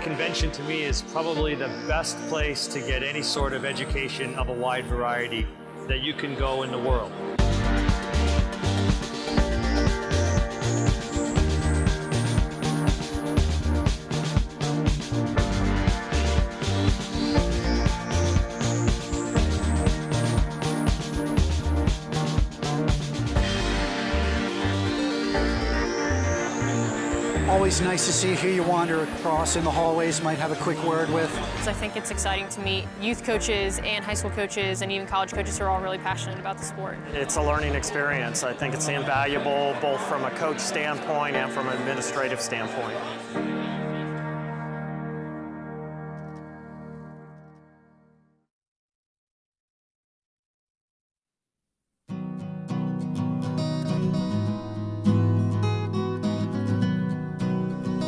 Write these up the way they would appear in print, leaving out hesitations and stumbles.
convention to me is probably the best place to get any sort of education of a wide variety that you can go in the world. Always nice to see who you wander across in the hallways, might have a quick word with. So I think it's exciting to meet youth coaches and high school coaches and even college coaches who are all really passionate about the sport. It's a learning experience. I think it's invaluable both from a coach standpoint and from an administrative standpoint.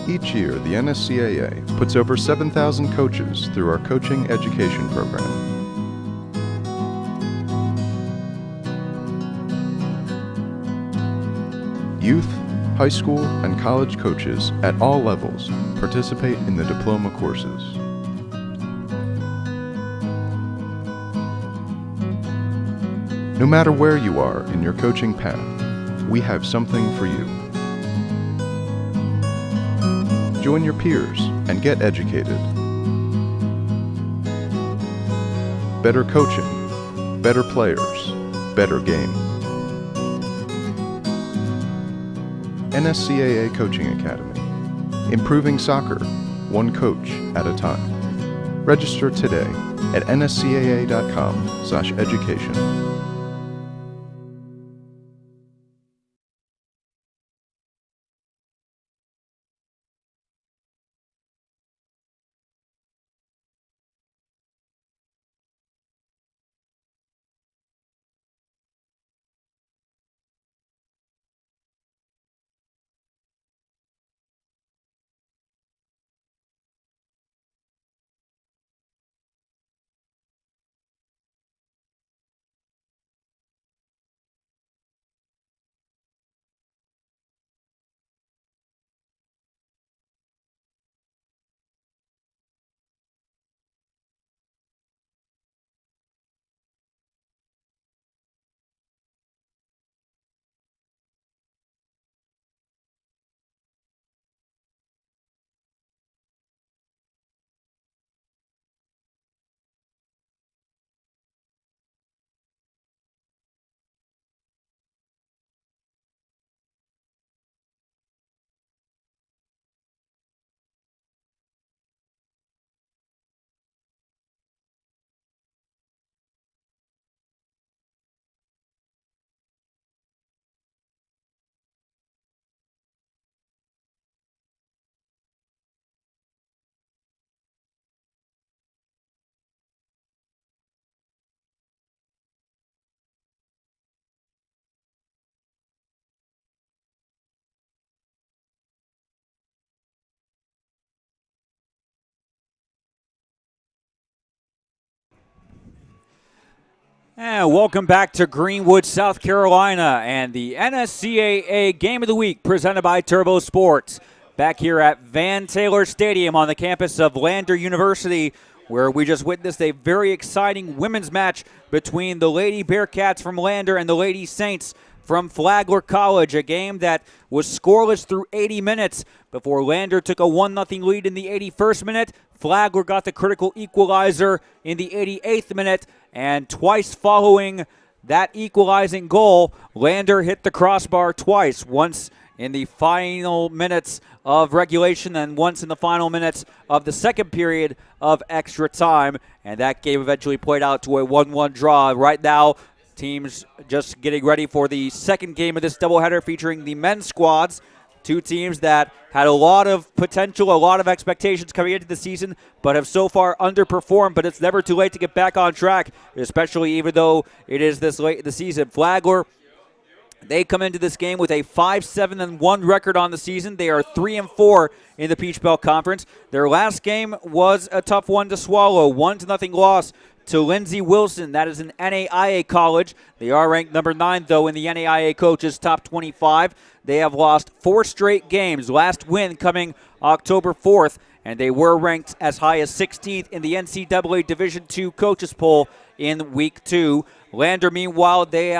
Each year, the NSAA puts over 7,000 coaches through our coaching education program. Youth, high school, and college coaches at all levels participate in the diploma courses. No matter where you are in your coaching path, we have something for you. Join your peers and get educated. Better coaching, better players, better game. NSCAA Coaching Academy. Improving soccer, one coach at a time. Register today at nscaa.com/education. And welcome back to Greenwood, South Carolina, and the NSCAA Game of the Week presented by Turbo Sports. Back here at Van Taylor Stadium on the campus of Lander University, where we just witnessed a very exciting women's match between the Lady Bearcats from Lander and the Lady Saints from Flagler College, a game that was scoreless through 80 minutes before Lander took a 1-0 lead in the 81st minute. Flagler got the critical equalizer in the 88th minute, and twice following that equalizing goal, Lander hit the crossbar twice, once in the final minutes of regulation and once in the final minutes of the second period of extra time, and that game eventually played out to a 1-1 draw. Right now, teams just getting ready for the second game of this doubleheader featuring the men's squads. Two teams that had a lot of potential, a lot of expectations coming into the season, but have so far underperformed. But it's never too late to get back on track, especially even though it is this late in the season. Flagler, they come into this game with a 5-7-1 record on the season. They are 3-4 in the Peach Belt Conference. Their last game was a tough one to swallow, 1-0 loss to Lindsey Wilson. That is an NAIA college. They are ranked number 9, though, in the NAIA coaches top 25. They have lost 4 straight games. Last win coming October 4th, and they were ranked as high as 16th in the NCAA Division II coaches poll in Week 2. Lander, meanwhile, they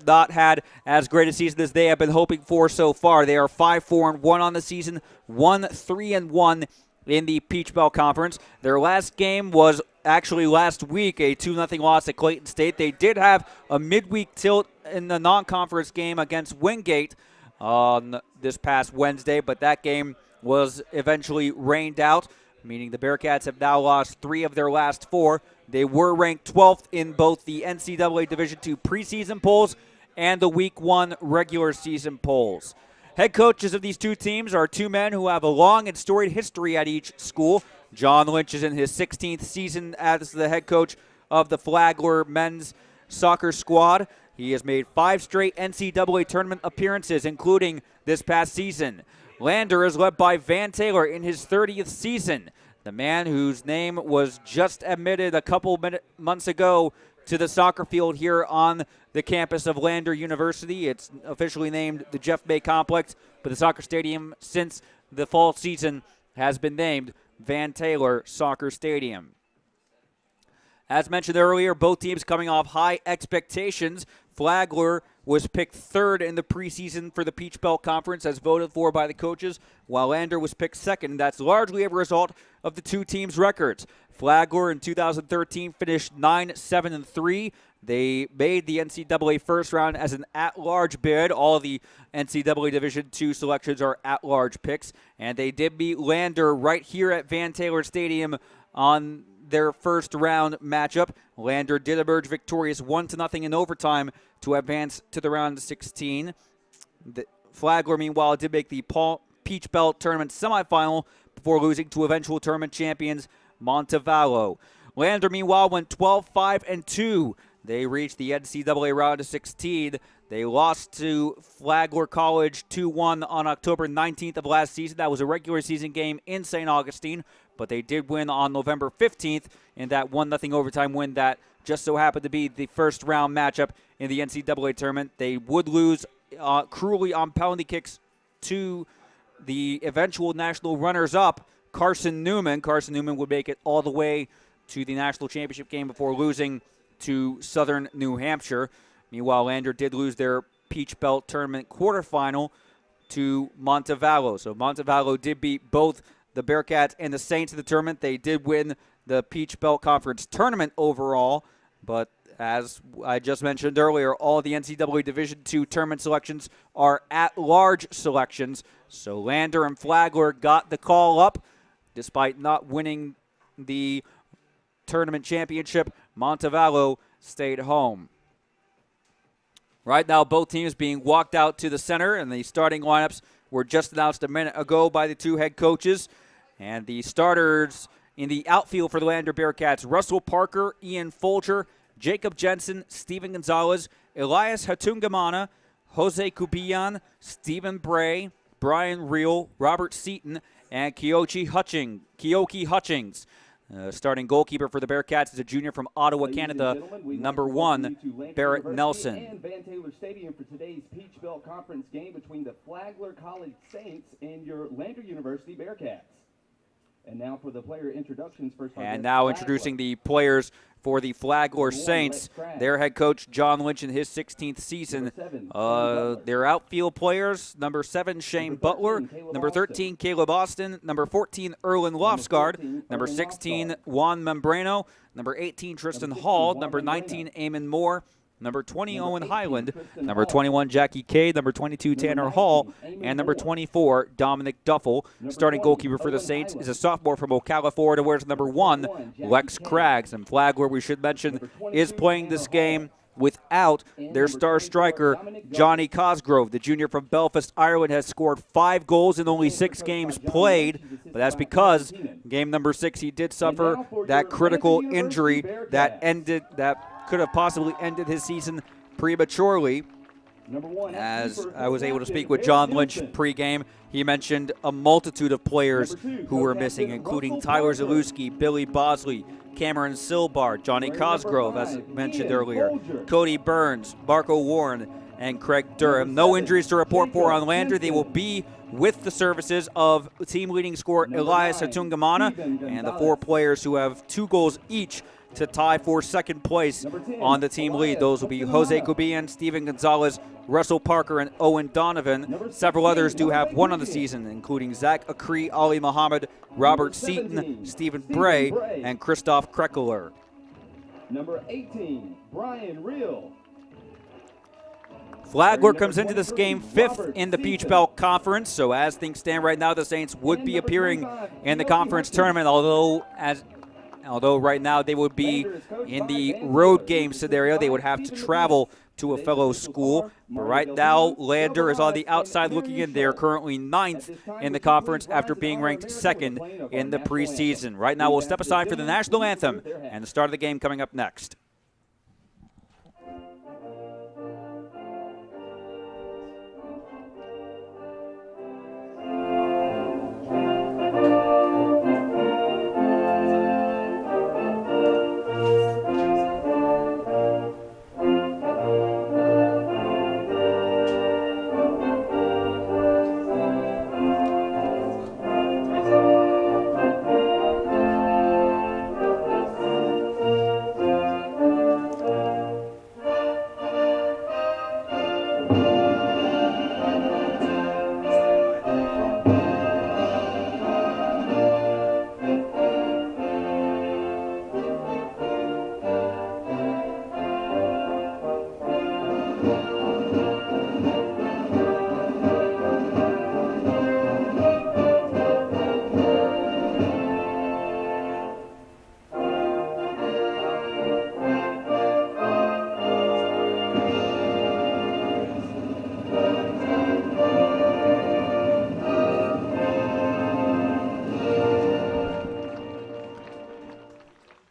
not had as great a season as they have been hoping for so far. They are 5-4-1 on the season, 1-3-1 in the Peach Belt Conference. Their last game was actually last week, a 2-0 loss at Clayton State. They did have a midweek tilt in the non-conference game against Wingate on this past Wednesday, but that game was eventually rained out, meaning the Bearcats have now lost 3 of their last 4. They were ranked 12th in both the NCAA Division II preseason polls and the Week 1 regular season polls. Head coaches of these two teams are two men who have a long and storied history at each school. John Lynch is in his 16th season as the head coach of the Flagler men's soccer squad. He has made 5 straight NCAA tournament appearances, including this past season. Lander is led by Van Taylor in his 30th season, the man whose name was just admitted a couple months ago to the soccer field here on the campus of Lander University. It's officially named the Jeff May Complex, but the soccer stadium since the fall season has been named Van Taylor Soccer Stadium. As mentioned earlier, both teams coming off high expectations. Flagler was picked 3rd in the preseason for the Peach Belt Conference as voted for by the coaches, while Lander was picked 2nd. That's largely a result of the two teams' records. Flagler in 2013 finished 9-7-3. They made the NCAA first round as an at-large bid. All of the NCAA Division II selections are at-large picks, and they did beat Lander right here at Van Taylor Stadium on their first round matchup. Lander did emerge victorious 1-0 in overtime to advance to the round of 16. Flagler, meanwhile, did make the Peach Belt Tournament semifinal before losing to eventual tournament champions Montevallo. Lander, meanwhile, went 12-5-2. They reached the NCAA round of 16. They lost to Flagler College 2-1 on October 19th of last season. That was a regular season game in St. Augustine, but they did win on November 15th in that 1-0 overtime win that just so happened to be the first round matchup in the NCAA tournament. They would lose cruelly on penalty kicks to the eventual national runners-up, Carson Newman. Carson Newman would make it all the way to the national championship game before losing to Southern New Hampshire. Meanwhile, Lander did lose their Peach Belt Tournament quarterfinal to Montevallo. So Montevallo did beat both the Bearcats and the Saints in the tournament. They did win the Peach Belt Conference tournament overall, but as I just mentioned earlier, all the NCAA Division II tournament selections are at-large selections. So Lander and Flagler got the call up despite not winning the tournament championship. Montevallo stayed home. Right now, both teams being walked out to the center, and the starting lineups were just announced a minute ago by the two head coaches. And the starters in the outfield for the Lander Bearcats: Russell Parker, Ian Folger, Jacob Jensen, Steven Gonzalez, Elias Hatungamana, Jose Cubillan, Stephen Bray, Brian Reel, Robert Seaton, and Keoki Hutchings. Starting goalkeeper for the Bearcats is a junior from Ottawa, Canada, number 1, Barrett Nelson. And Van Taylor Stadium for today's Peach Belt Conference game between the Flagler College Saints and your Lander University Bearcats. And now for the player introductions. First, and now introducing the players for the Flagler Saints. Their head coach, John Lynch, in his 16th season. Their outfield players: number 7, Shane Butler; number 13, Caleb Austin; number 14, Erlen Lofsgaard; number 16, Juan Membrano; number 18, Tristan Hall; number 19, Eamon Moore; number 20, Owen Highland; number 21, Jackie Cade; number 22, Tanner Hall; and number 24, Dominic Duffel. Starting goalkeeper for the Saints is a sophomore from Ocala, Florida, wears number 1, Lex Craggs. And Flagler, we should mention, is playing this game without their star striker, Johnny Cosgrove. The junior from Belfast, Ireland, has scored 5 goals in only 6 games played, but that's because game number 6 he did suffer that critical injury that could have possibly ended his season prematurely. As I was able to speak with John Lynch pregame, he mentioned a multitude of players who were missing, including Tyler Zalewski, Billy Bosley, Cameron Silbar, Johnny Cosgrove, as mentioned earlier, Cody Burns, Marco Warren, and Craig Durham. No injuries to report for on Lander. They will be with the services of team leading scorer Elias Hatungamana and the 4 players who have 2 goals each to tie for second place on the team lead. Those will be Jose Cubian, Steven Gonzalez, Russell Parker, and Owen Donovan. Several others do have 1 on the season, including Zach Akri, Ali Muhammad, Robert Seaton, Stephen Bray, and Christoph Kreckler. Number 18, Brian Reel. Flagler comes into this game 5th in the Peach Belt Conference, so as things stand right now, the Saints would be appearing in the conference tournament, although right now they would be in the road game scenario. They would have to travel to a fellow school. But right now, Lander is on the outside looking in. They're currently 9th in the conference after being ranked 2nd in the preseason. Right now, we'll step aside for the national anthem and the start of the game coming up next.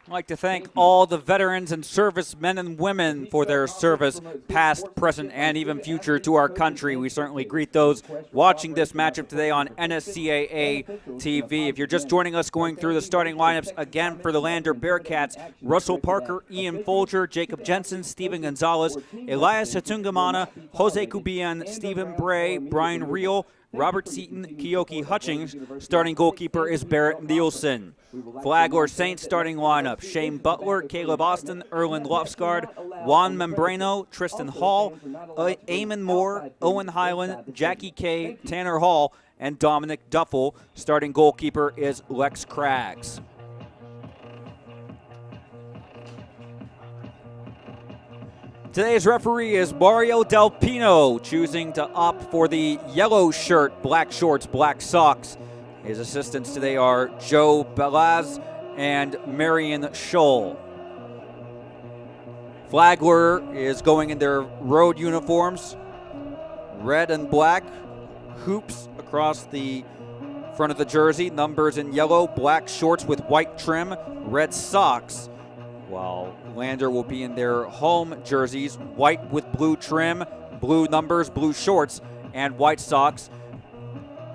I'd like to thank all the veterans and servicemen and women for their service, past, present, and even future to our country. We certainly greet those watching this matchup today on NSAA TV. If you're just joining us, going through the starting lineups again for the Lander Bearcats: Russell Parker, Ian Folger, Jacob Jensen, Steven Gonzalez, Elias Hatungamana, Jose Cubian, Stephen Bray, Brian Reel, Robert Seaton, Keoki Hutchings. Starting goalkeeper is Barrett Nielsen. Flagler Saints starting lineup: Shane Butler, Caleb Austin, Erland Lofsgaard, Juan Membrano, Tristan Hall, Eamon Moore, Owen Highland, Jackie Kay, Tanner Hall, and Dominic Duffel. Starting goalkeeper is Lex Craggs. Today's referee is Mario Del Pino, choosing to opt for the yellow shirt, black shorts, black socks. His assistants today are Joe Belaz and Marion Scholl. Flagler is going in their road uniforms, red and black, hoops across the front of the jersey, numbers in yellow, black shorts with white trim, red socks, while Lander will be in their home jerseys, white with blue trim, blue numbers, blue shorts, and white socks.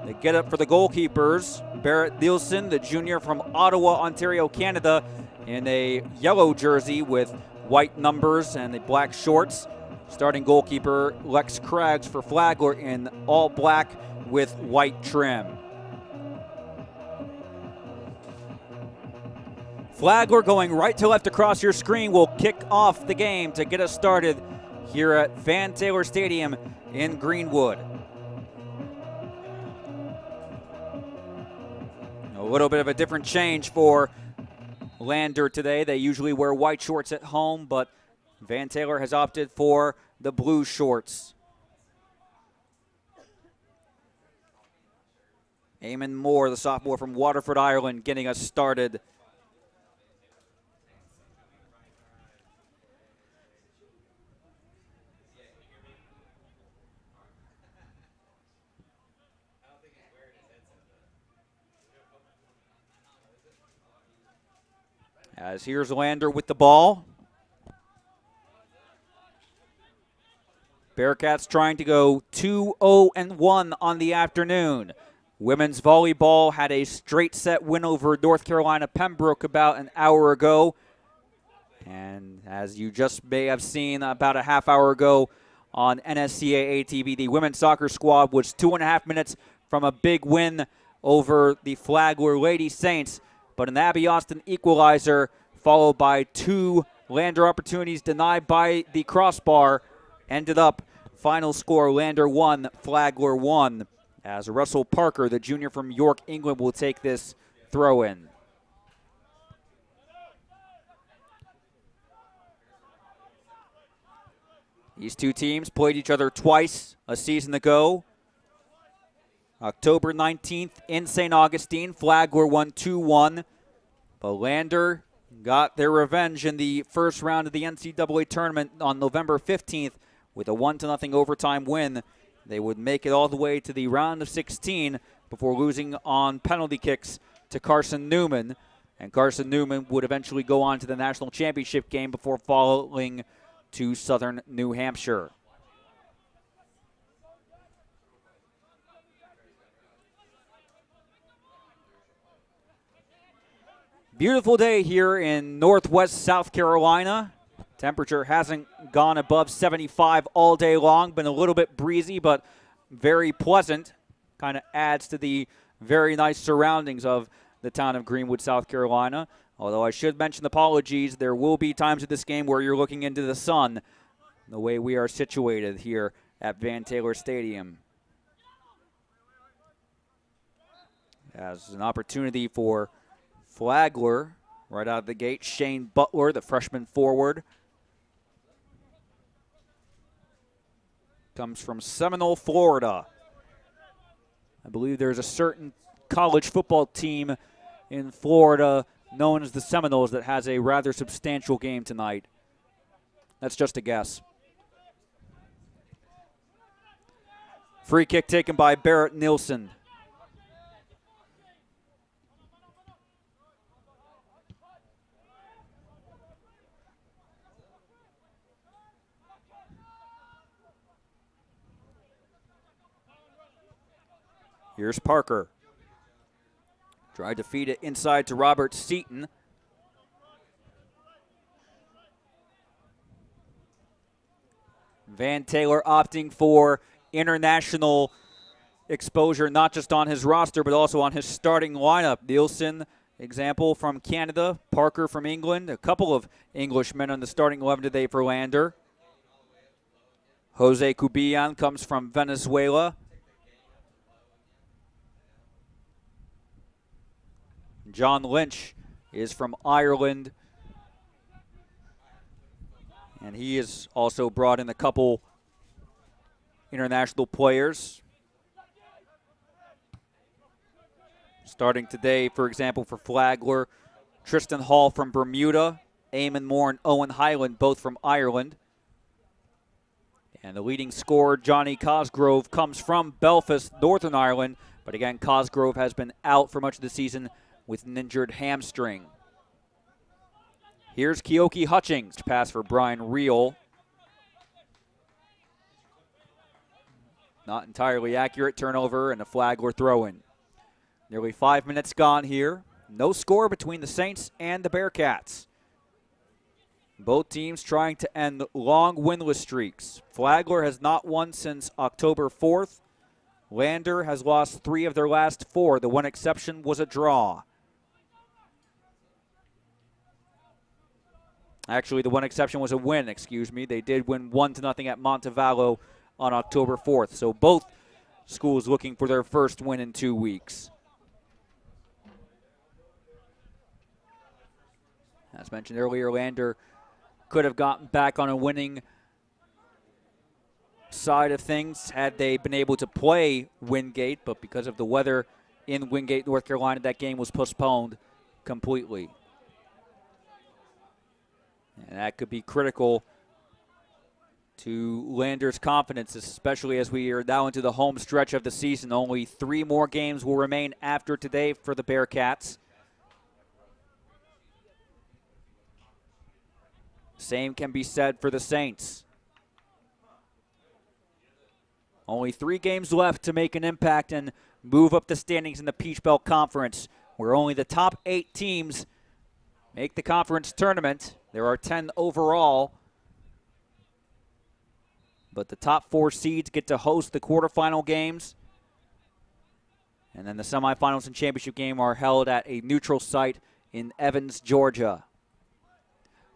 They get up for the goalkeepers. Barrett Nielsen, the junior from Ottawa, Ontario, Canada, in a yellow jersey with white numbers and the black shorts. Starting goalkeeper Lex Craggs for Flagler in all black with white trim. Flagler going right to left across your screen will kick off the game to get us started here at Van Taylor Stadium in Greenwood. A little bit of a different change for Lander today. They usually wear white shorts at home, but Van Taylor has opted for the blue shorts. Eamon Moore, the sophomore from Waterford, Ireland, getting us started. As here's Lander with the ball. Bearcats trying to go 2-0-1 on the afternoon. Women's volleyball had a straight set win over North Carolina Pembroke about an hour ago. And as you just may have seen about a half hour ago on NSAA TV. The women's soccer squad was 2.5 minutes from a big win over the Flagler Lady Saints, but an Abby Austin equalizer followed by 2 Lander opportunities denied by the crossbar ended up final score Lander 1, Flagler 1, as Russell Parker, the junior from York, England, will take this throw-in. These two teams played each other twice a season ago. October 19th in St. Augustine, Flagler won 2-1. But Lander got their revenge in the first round of the NCAA tournament on November 15th with a 1-0 overtime win. They would make it all the way to the round of 16 before losing on penalty kicks to Carson Newman. And Carson Newman would eventually go on to the national championship game before falling to Southern New Hampshire. Beautiful day here in northwest South Carolina. Temperature hasn't gone above 75 all day long. Been a little bit breezy, but very pleasant. Kind of adds to the very nice surroundings of the town of Greenwood, South Carolina. Although I should mention apologies, there will be times of this game where you're looking into the sun, the way we are situated here at Van Taylor Stadium. As an opportunity for Flagler right out of the gate. Shane Butler, the freshman forward, comes from Seminole, Florida. I believe there's a certain college football team in Florida known as the Seminoles that has a rather substantial game tonight. That's just a guess. Free kick taken by Barrett Nilsson. Here's Parker. Tried to feed it inside to Robert Seaton. Van Taylor opting for international exposure, not just on his roster, but also on his starting lineup. Nielsen, example, from Canada. Parker from England. A couple of Englishmen on the starting 11 today for Lander. Jose Cubillan comes from Venezuela. John Lynch is from Ireland, and he has also brought in a couple international players. Starting today, for example, for Flagler, Tristan Hall from Bermuda, Eamon Moore and Owen Highland, both from Ireland. And the leading scorer, Johnny Cosgrove, comes from Belfast, Northern Ireland, but again, Cosgrove has been out for much of the season with an injured hamstring. Here's Keoki Hutchings, pass for Brian Reel. Not entirely accurate, turnover and a Flagler throw-in. Nearly 5 minutes gone here. No score between the Saints and the Bearcats. Both teams trying to end long winless streaks. Flagler has not won since October 4th. Lander has lost 3 of their last 4. The one exception was a draw. Actually, the one exception was a win, excuse me. They did win 1-0 at Montevallo on October 4th. So both schools looking for their first win in 2 weeks. As mentioned earlier, Lander could have gotten back on a winning side of things had they been able to play Wingate, but because of the weather in Wingate, North Carolina, that game was postponed completely. And that could be critical to Lander's confidence, especially as we are now into the home stretch of the season. Only 3 more games will remain after today for the Bearcats. Same can be said for the Saints. Only 3 games left to make an impact and move up the standings in the Peach Belt Conference, where only the top 8 teams make the conference tournament. There are 10 overall. but the top 4 seeds get to host the quarterfinal games. And then the semifinals and championship game are held at a neutral site in Evans, Georgia.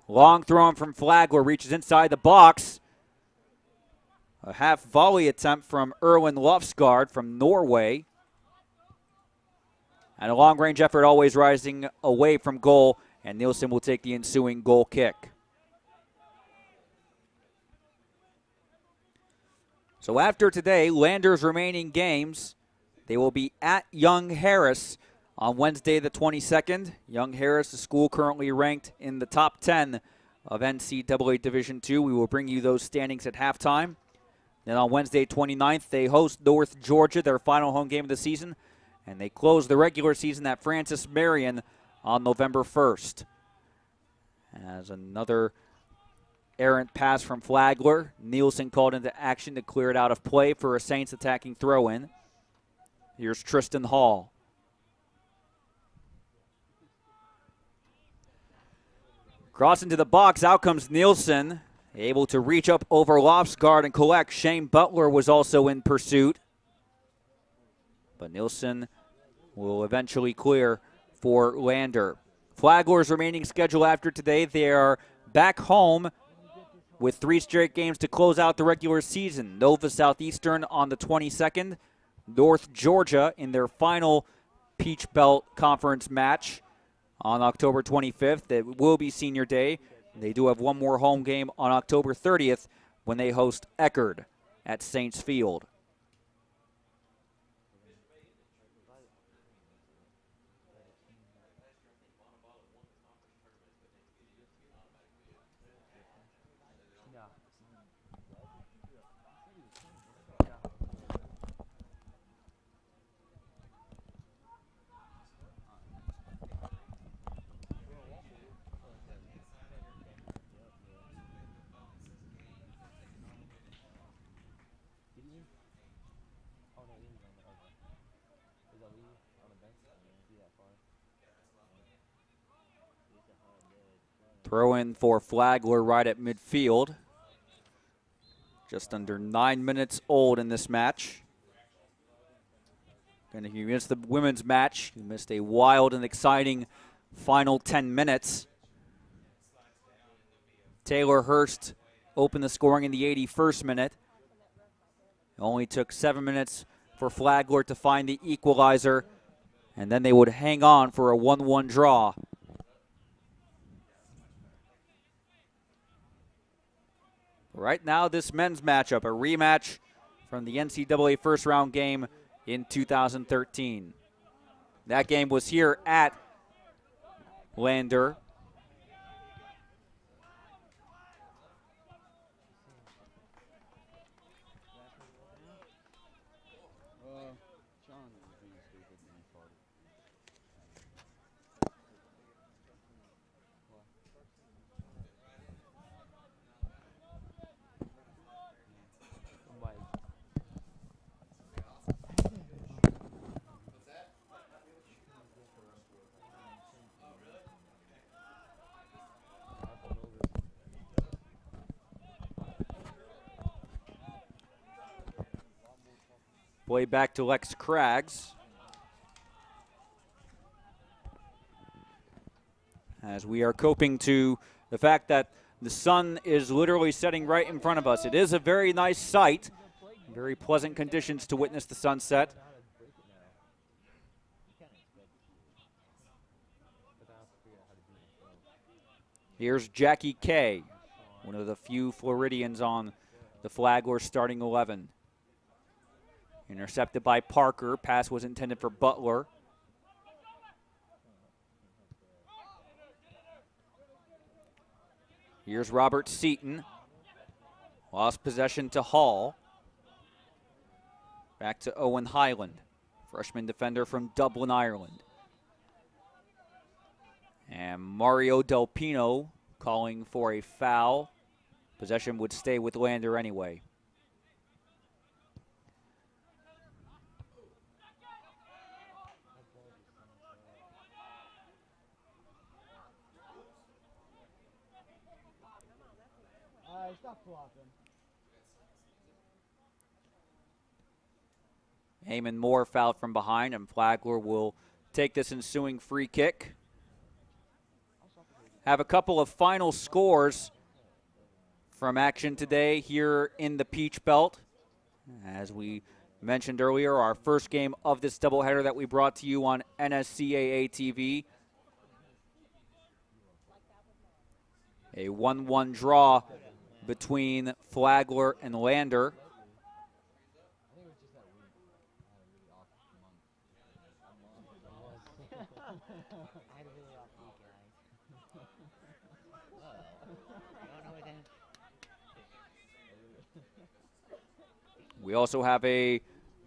Long throw from Flagler, reaches inside the box. A half volley attempt from Erwin Lofsgaard from Norway. And a long range effort always rising away from goal, and Nielsen will take the ensuing goal kick. So after today, Lander's remaining games, they will be at Young Harris on Wednesday the 22nd. Young Harris, a school currently ranked in the top 10 of NCAA Division II. We will bring you those standings at halftime. Then on Wednesday 29th, they host North Georgia, their final home game of the season. And they close the regular season at Francis Marion on November 1st. As another errant pass from Flagler, Nielsen called into action to clear it out of play for a Saints attacking throw-in. Here's Tristan Hall. Cross into the box, out comes Nielsen, able to reach up over Lofsgaard and collect. Shane Butler was also in pursuit. But Nielsen will eventually clear for Lander. Flagler's remaining schedule after today, they are back home with 3 straight games to close out the regular season. Nova Southeastern on the 22nd. North Georgia in their final Peach Belt Conference match on October 25th. It will be senior day. They do have one more home game on October 30th when they host Eckerd at Saints Field. Throw in for Flagler right at midfield. Just under 9 minutes old in this match. And if you missed the women's match, you missed a wild and exciting final 10 minutes. Taylor Hurst opened the scoring in the 81st minute. It only took 7 minutes for Flagler to find the equalizer, and then they would hang on for a 1-1 draw. Right now, this men's matchup, a rematch from the NCAA first round game in 2013. That game was here at Lander. Play back to Lex Craggs. As we are coping to the fact that the sun is literally setting right in front of us. It is a very nice sight. Very pleasant conditions to witness the sunset. Here's Jackie Kay, one of the few Floridians on the Flagler starting 11. Intercepted by Parker. Pass was intended for Butler. Here's Robert Seaton. Lost possession to Hall. Back to Owen Highland, freshman defender from Dublin, Ireland. And Mario Del Pino calling for a foul. Possession would stay with Lander anyway. Stop blocking. Eamon Moore fouled from behind, and Flagler will take this ensuing free kick. Have a couple of final scores from action today here in the Peach Belt. As we mentioned earlier, our first game of this doubleheader that we brought to you on NSCAA TV. A 1-1 draw between Flagler and Lander. We also have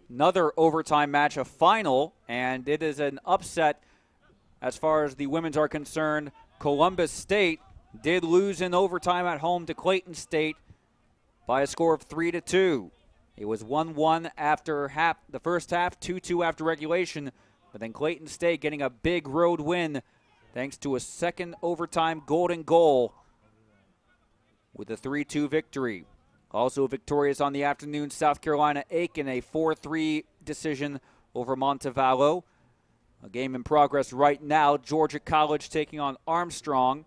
another overtime match, a final, and it is an upset as far as the women's are concerned. Columbus State did lose in overtime at home to Clayton State by a score of 3-2. It was 1-1 after the first half, 2-2 after regulation, but then Clayton State getting a big road win thanks to a second overtime golden goal with a 3-2 victory. Also victorious on the afternoon, South Carolina Aiken, a 4-3 decision over Montevallo. A game in progress right now, Georgia College taking on Armstrong.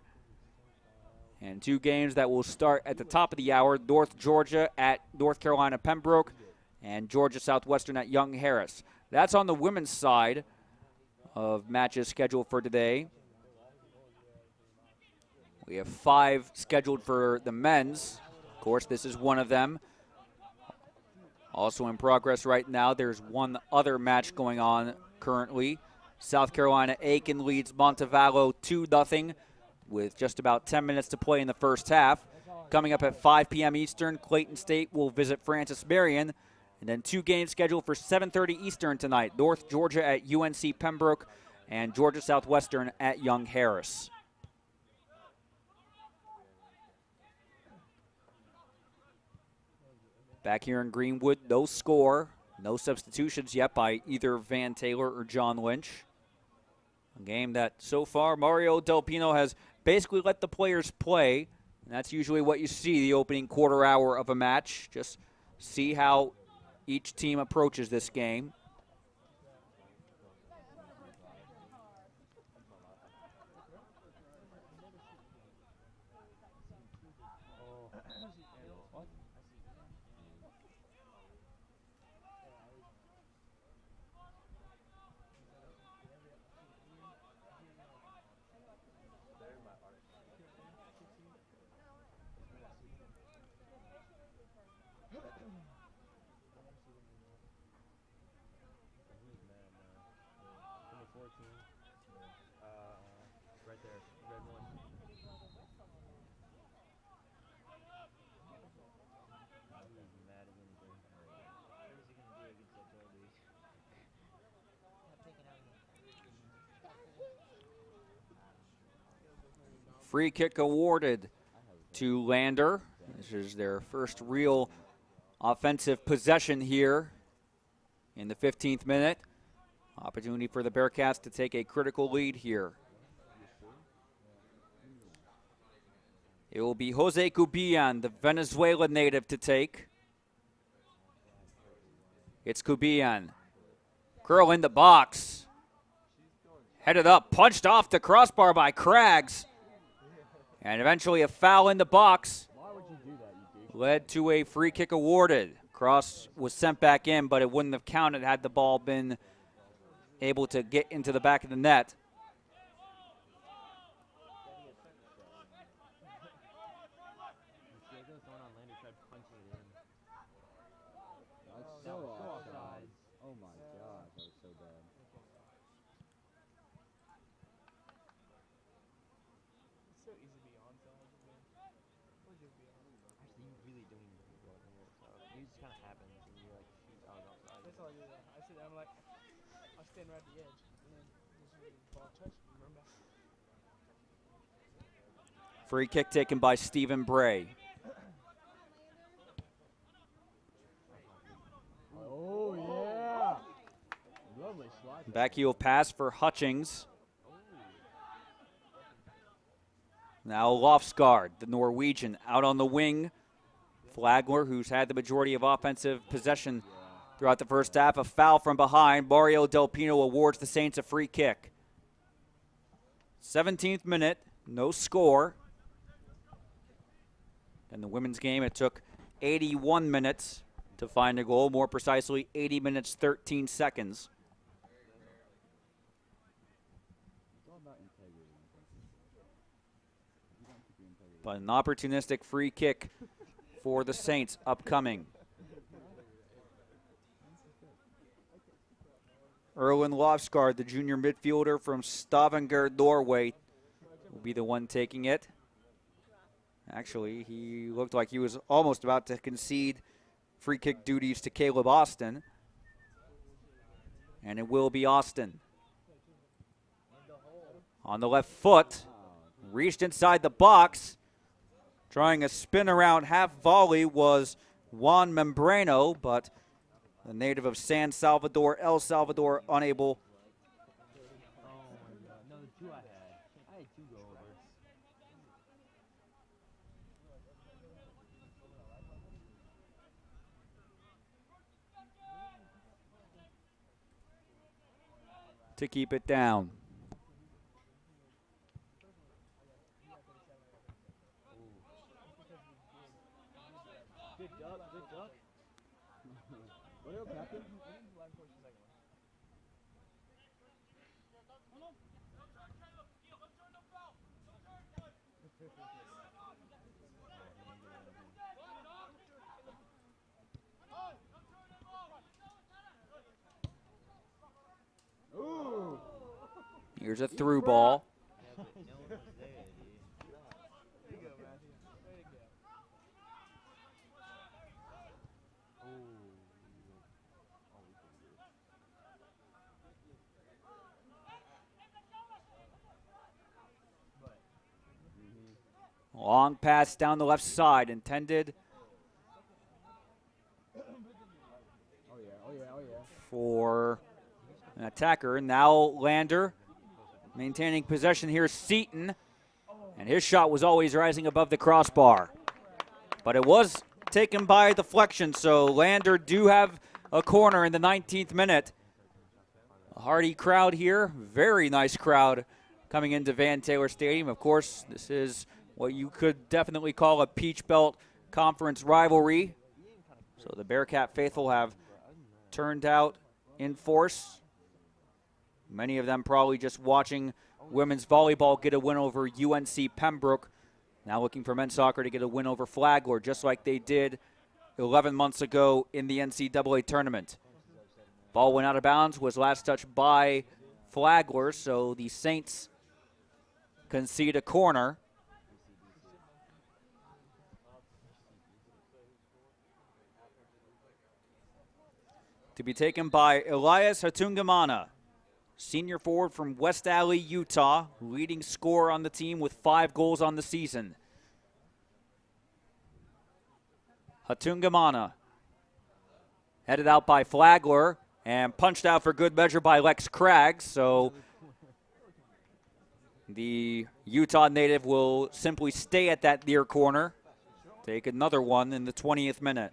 And two games that will start at the top of the hour, North Georgia at North Carolina Pembroke and Georgia Southwestern at Young Harris. That's on the women's side of matches scheduled for today. We have 5 scheduled for the men's. Of course, this is one of them. Also in progress right now, there's one other match going on currently. South Carolina Aiken leads Montevallo 2-0 with just about 10 minutes to play in the first half. Coming up at 5 p.m. Eastern, Clayton State will visit Francis Marion. And then 2 games scheduled for 7:30 Eastern tonight. North Georgia at UNC Pembroke and Georgia Southwestern at Young Harris. Back here in Greenwood, no score, no substitutions yet by either Van Taylor or John Lynch. A game that so far Mario Del Pino has basically let the players play. And that's usually what you see the opening quarter hour of a match. Just see how each team approaches this game. Free kick awarded to Lander. This is their first real offensive possession here in the 15th minute. Opportunity for the Bearcats to take a critical lead here. It will be Jose Cubillan, the Venezuela native, to take. It's Cubillan. Curl in the box. Headed up, punched off the crossbar by Craggs. And eventually a foul in the box led to a free kick awarded. Cross was sent back in, but it wouldn't have counted had the ball been able to get into the back of the net. Free kick taken by Stephen Bray. Oh, yeah. Lovely slide. Backheel pass for Hutchings. Now Lofsgaard, the Norwegian, out on the wing. Flagler, who's had the majority of offensive possession throughout the first half. A foul from behind. Mario Del Pino awards the Saints a free kick. 17th minute, no score. In the women's game, it took 81 minutes to find a goal. More precisely, 80 minutes, 13 seconds. But an opportunistic free kick for the Saints upcoming. Erlend Lofsgaard, the junior midfielder from Stavanger, Norway, will be the one taking it. Actually, he looked like he was almost about to concede free kick duties to Caleb Austin. And it will be Austin. On the left foot, reached inside the box. Trying a spin around half volley was Juan Membrano, but the native of San Salvador, El Salvador, unable. Oh my God. No, the two I had 2 goals. To keep it down. Good duck, good duck. What up, Captain? Ooh. Here's a through ball. Long pass down the left side, intended for an attacker. Now Lander maintaining possession here. Seaton, and his shot was always rising above the crossbar, but it was taken by deflection, so Lander do have a corner in the 19th minute. A hearty crowd here, very nice crowd coming into Van Taylor Stadium. Of course, this is what you could definitely call a Peach Belt Conference rivalry. So the Bearcat faithful have turned out in force. Many of them probably just watching women's volleyball get a win over UNC Pembroke. Now looking for men's soccer to get a win over Flagler, just like they did 11 months ago in the NCAA tournament. Ball went out of bounds, was last touched by Flagler, so the Saints concede a corner. To be taken by Elias Hatungamana, senior forward from West Alley, Utah, leading scorer on the team with 5 goals on the season. Hatungamana headed out by Flagler and punched out for good measure by Lex Craggs, so the Utah native will simply stay at that near corner. Take another one in the 20th minute.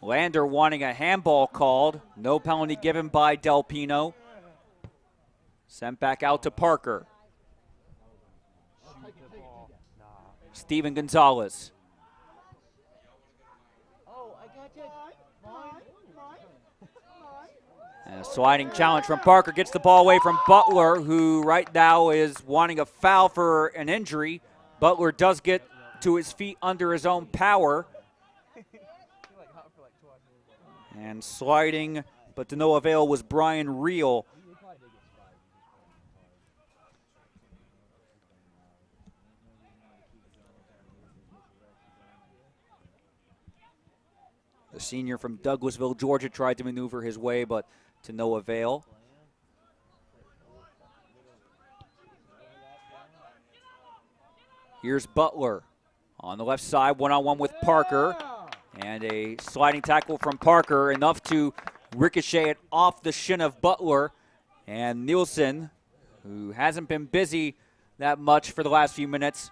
Lander wanting a handball called. No penalty given by Del Pino. Sent back out to Parker. Steven Gonzalez. And a sliding challenge from Parker. Gets the ball away from Butler, who right now is wanting a foul for an injury. Butler does get to his feet under his own power. And sliding, but to no avail, was Brian Reel. The senior from Douglasville, Georgia, tried to maneuver his way, but to no avail. Here's Butler on the left side, one-on-one with Parker. And a sliding tackle from Parker, enough to ricochet off the shin of Butler. And Nielsen, who hasn't been busy that much for the last few minutes,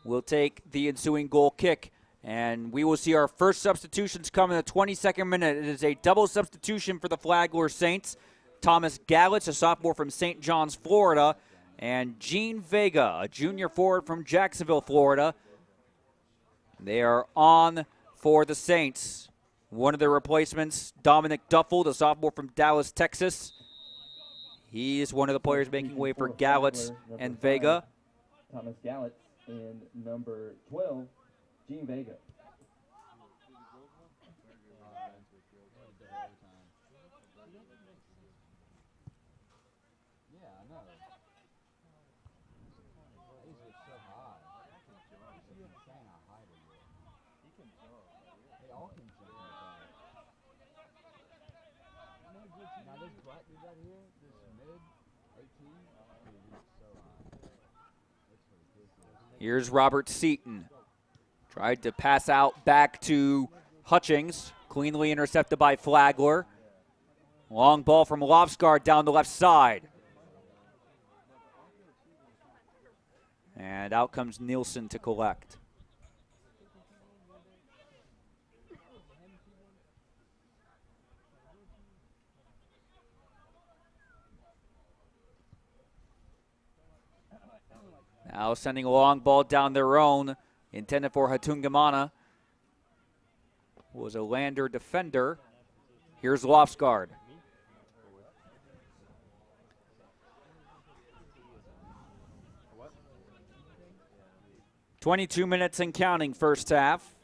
will take the ensuing goal kick. And we will see our first substitutions come in the 22nd minute. It is a double substitution for the Flagler Saints. Thomas Gallitz, a sophomore from St. John's, Florida, and Gene Vega, a junior forward from Jacksonville, Florida. They are on for the Saints. One of their replacements, Dominic Duffel, the sophomore from Dallas, Texas. He is one of the players making way for Gallitz and Vega. Thomas Gallitz and number 12, Gene Vega. Here's Robert Seaton. Tried to pass out back to Hutchings. Cleanly intercepted by Flagler. Long ball from Lofsgaard down the left side. And out comes Nielsen to collect. Now sending a long ball down their own, intended for Hatungamana. Was a Lander defender. Here's Lofsgaard. "22 minutes and counting, first half."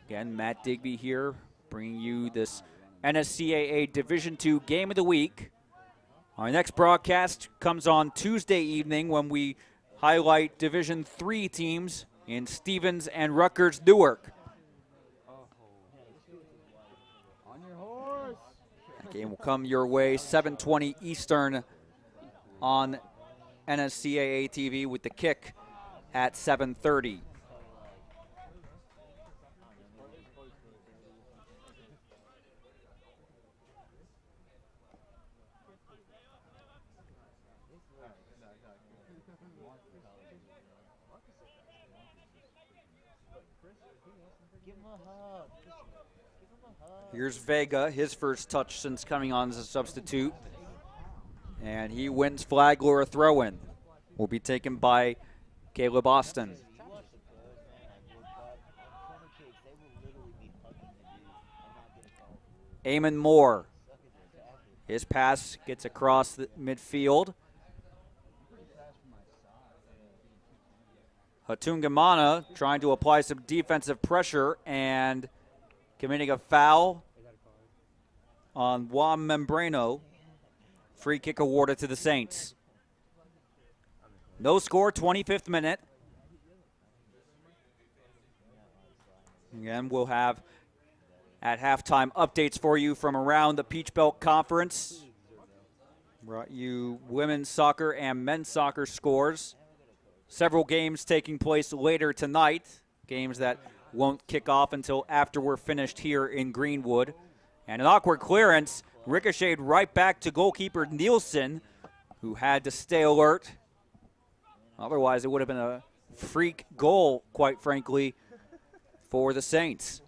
Again, Matt Digby here, bringing you this NSCAA Division II Game of the Week. Our next broadcast comes on Tuesday evening when we highlight Division III teams in Stevens and Rutgers Newark. That game will come your way 7:20 Eastern on NSCAA TV with the kick at 7:30. Here's Vega, his first touch since coming on as a substitute. And he wins Flagler a throw-in. Will be taken by Caleb Austin. Eamon Moore. His pass gets across the midfield. Hatungamana trying to apply some defensive pressure and committing a foul on Juan Membrano. Free kick awarded to the Saints. No score, 25th minute. Again, we'll have at halftime updates for you from around the Peach Belt Conference. Brought you women's soccer and men's soccer scores. Several games taking place later tonight, games that won't kick off until after we're finished here in Greenwood. And an awkward clearance ricocheted right back to goalkeeper Nielsen, who had to stay alert. Otherwise, it would have been a freak goal, quite frankly, for the Saints.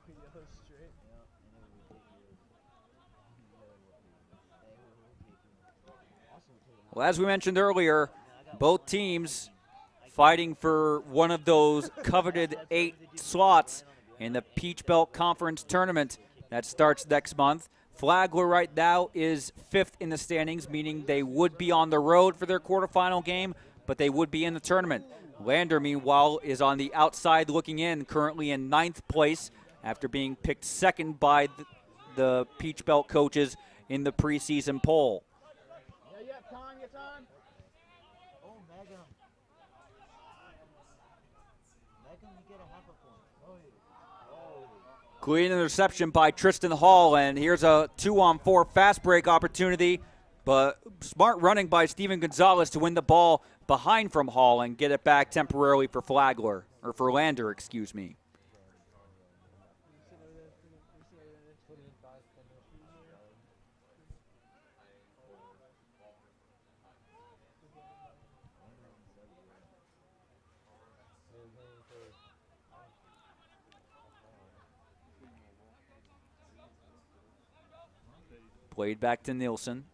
Well, as we mentioned earlier, both teams fighting for one of those coveted 8 slots in the Peach Belt Conference tournament that starts next month. Flagler right now is 5th in the standings, meaning they would be on the road for their quarterfinal game, but they would be in the tournament. Lander, meanwhile, is on the outside looking in, currently in 9th place after being picked 2nd by the Peach Belt coaches in the preseason poll. Clean interception by Tristan Hall, and here's a 2-on-4 fast break opportunity, but smart running by Steven Gonzalez to win the ball behind from Hall and get it back temporarily for Flagler, or for Lander, excuse me. Played back to Nielsen.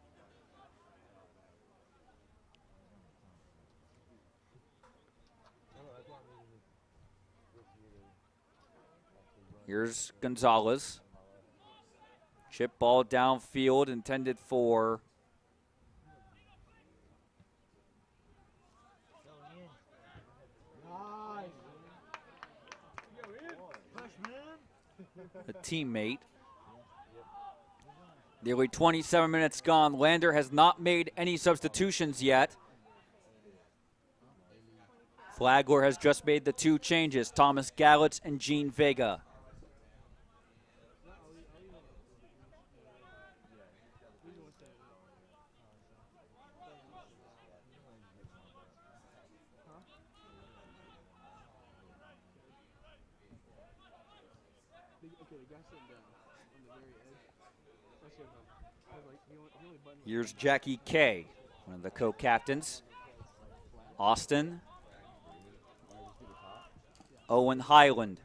Here's Gonzalez. Chip ball downfield intended for a teammate. Nearly 27 minutes gone. Lander has not made any substitutions yet. Flagler has just made the 2 changes, Thomas Gallitz and Gene Vega. Here's Jackie Kay, one of the co-captains. Austin. Owen Highland.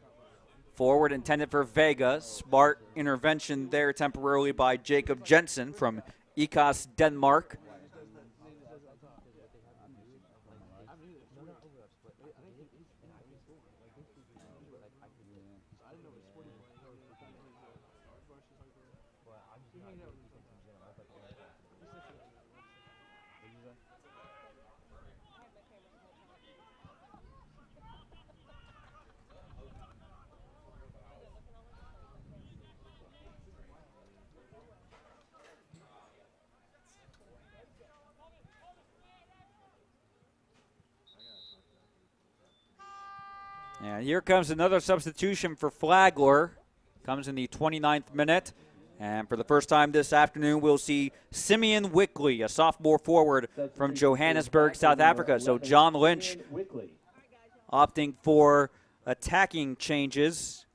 Forward intended for Vega. Smart intervention there temporarily by Jacob Jensen from Ikast, Denmark. And here comes another substitution for Flagler. Comes in the 29th minute. And for the first time this afternoon, we'll see Simeon Wickley, a sophomore forward from Johannesburg, South Africa. So John Lynch opting for attacking changes.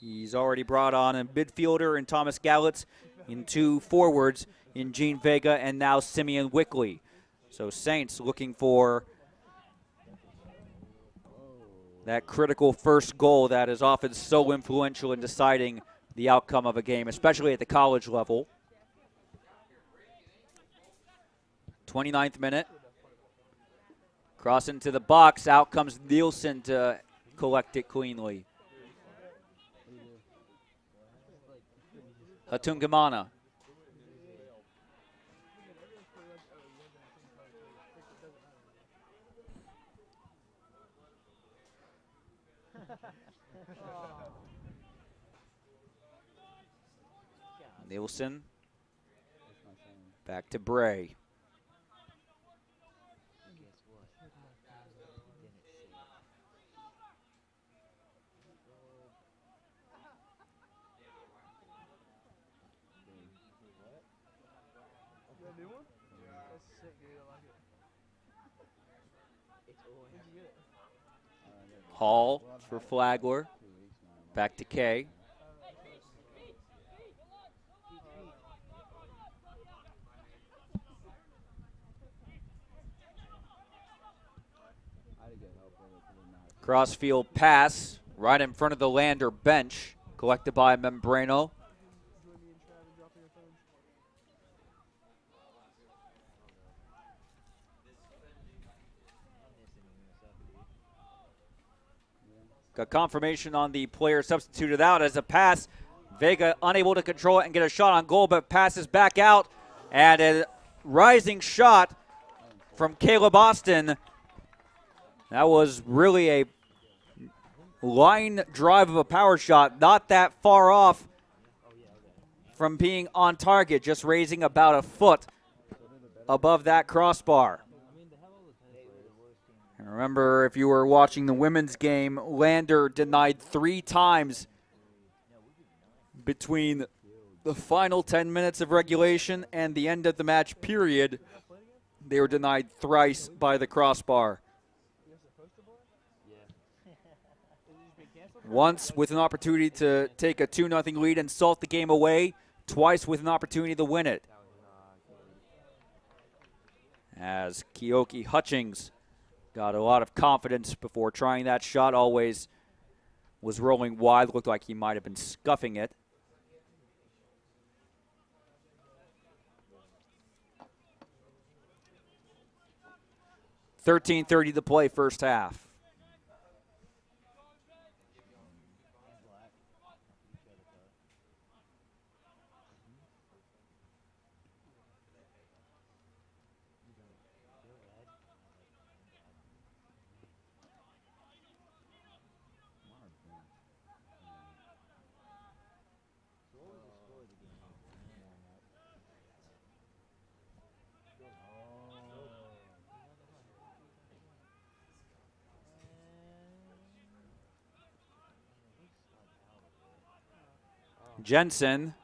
He's already brought on a midfielder in Thomas Gallitz, in 2 forwards in Gene Vega, and now Simeon Wickley. So Saints looking for that critical first goal that is often so influential in deciding the outcome of a game, especially at the college level. 29th minute. Cross into the box. Out comes Nielsen to collect it cleanly. Hatungamana. Nielsen. Back to Bray. Hall for Flagler. Back to Kay. Crossfield pass right in front of the Lander bench, collected by Membrano. Got confirmation on the player substituted out as a pass. Vega unable to control it and get a shot on goal, but passes back out. And a rising shot from Caleb Austin. That was really a line drive of a power shot, not that far off from being on target, just raising about a foot above that crossbar. And remember, if you were watching the women's game, Lander denied 3 times between the final 10 minutes of regulation and the end of the match period. They were denied thrice by the crossbar. Once with an opportunity to take a 2-0 lead and salt the game away, twice with an opportunity to win it. As Keoki Hutchings got a lot of confidence before trying that shot, always was rolling wide, looked like he might have been scuffing it. 13:30 to play first half. Jensen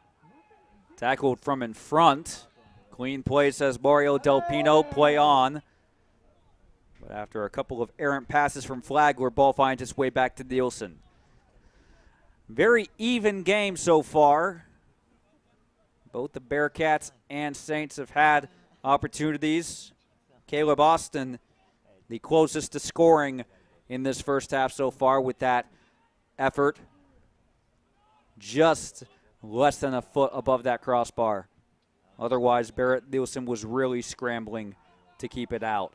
tackled from in front. Clean play, says Mario Del Pino. Play on. But after a couple of errant passes from Flagler, ball finds its way back to Nielsen. Very even game so far. Both the Bearcats and Saints have had opportunities. Caleb Austin, the closest to scoring in this first half so far with that effort. Just less than a foot above that crossbar. Otherwise, Barrett Nielsen was really scrambling to keep it out.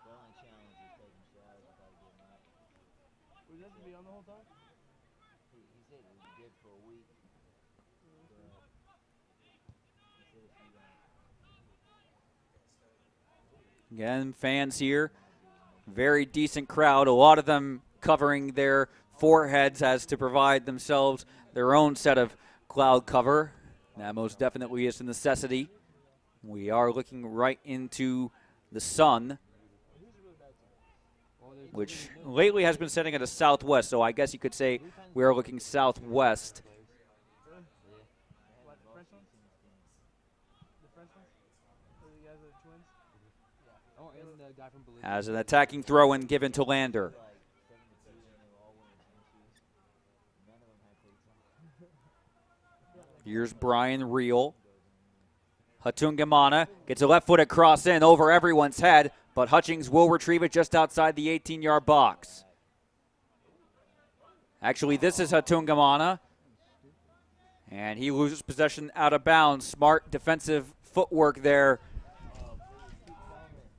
Again, fans here, very decent crowd. A lot of them covering their foreheads as to provide themselves their own set of cloud cover. That most definitely is a necessity. We are looking right into the sun, which lately has been setting at a southwest, so I guess you could say we are looking southwest. As an attacking throw-in given to Lander. Here's Brian Reel. Hatungamana gets a left-footed cross in over everyone's head, but Hutchings will retrieve it just outside the 18-yard box. Actually, this is Hatungamana, and he loses possession out of bounds. Smart defensive footwork there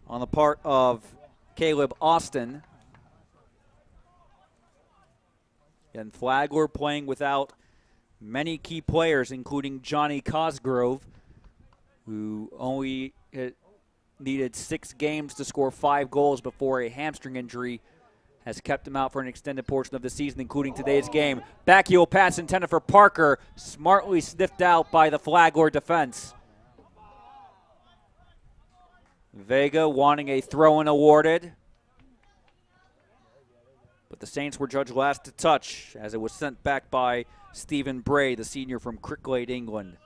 on the part of Caleb Austin. And Flagler playing without many key players, including Johnny Cosgrove, who only needed 6 games to score 5 goals before a hamstring injury has kept him out for an extended portion of the season, including today's game. Backheel pass intended for Parker, smartly sniffed out by the Flagler defense. Vega wanting a throw-in awarded, but the Saints were judged last to touch as it was sent back by Stephen Bray, the senior from Cricklade, England.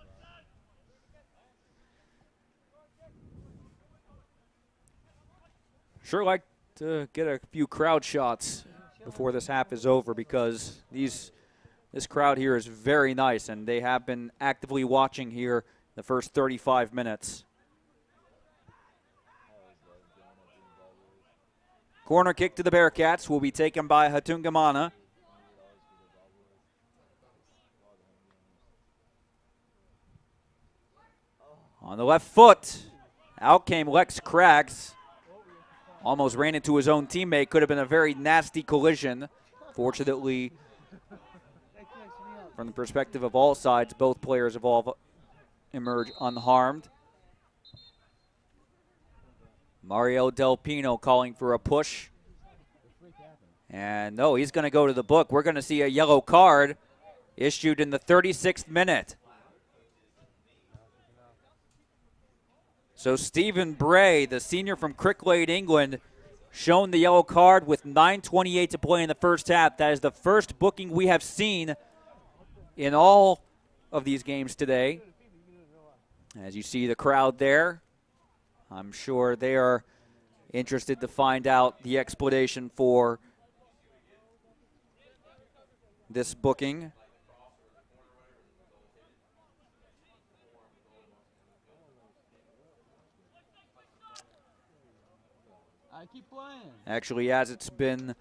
Sure like to get a few crowd shots before this half is over, because this crowd here is very nice, and they have been actively watching here the first 35 minutes. Corner kick to the Bearcats will be taken by Hatungamana. On the left foot, out came Lex Craggs. Almost ran into his own teammate. Could have been a very nasty collision. Fortunately, from the perspective of all sides, both players have all emerged unharmed. Mario Del Pino calling for a push. And no, he's going to go to the book. We're going to see a yellow card issued in the 36th minute. So Stephen Bray, the senior from Cricklade, England, shown the yellow card with 9:28 to play in the first half. That is the first booking we have seen in all of these games today. As you see the crowd there, I'm sure they are interested to find out the explanation for this booking. I keep playing. Actually, as it's been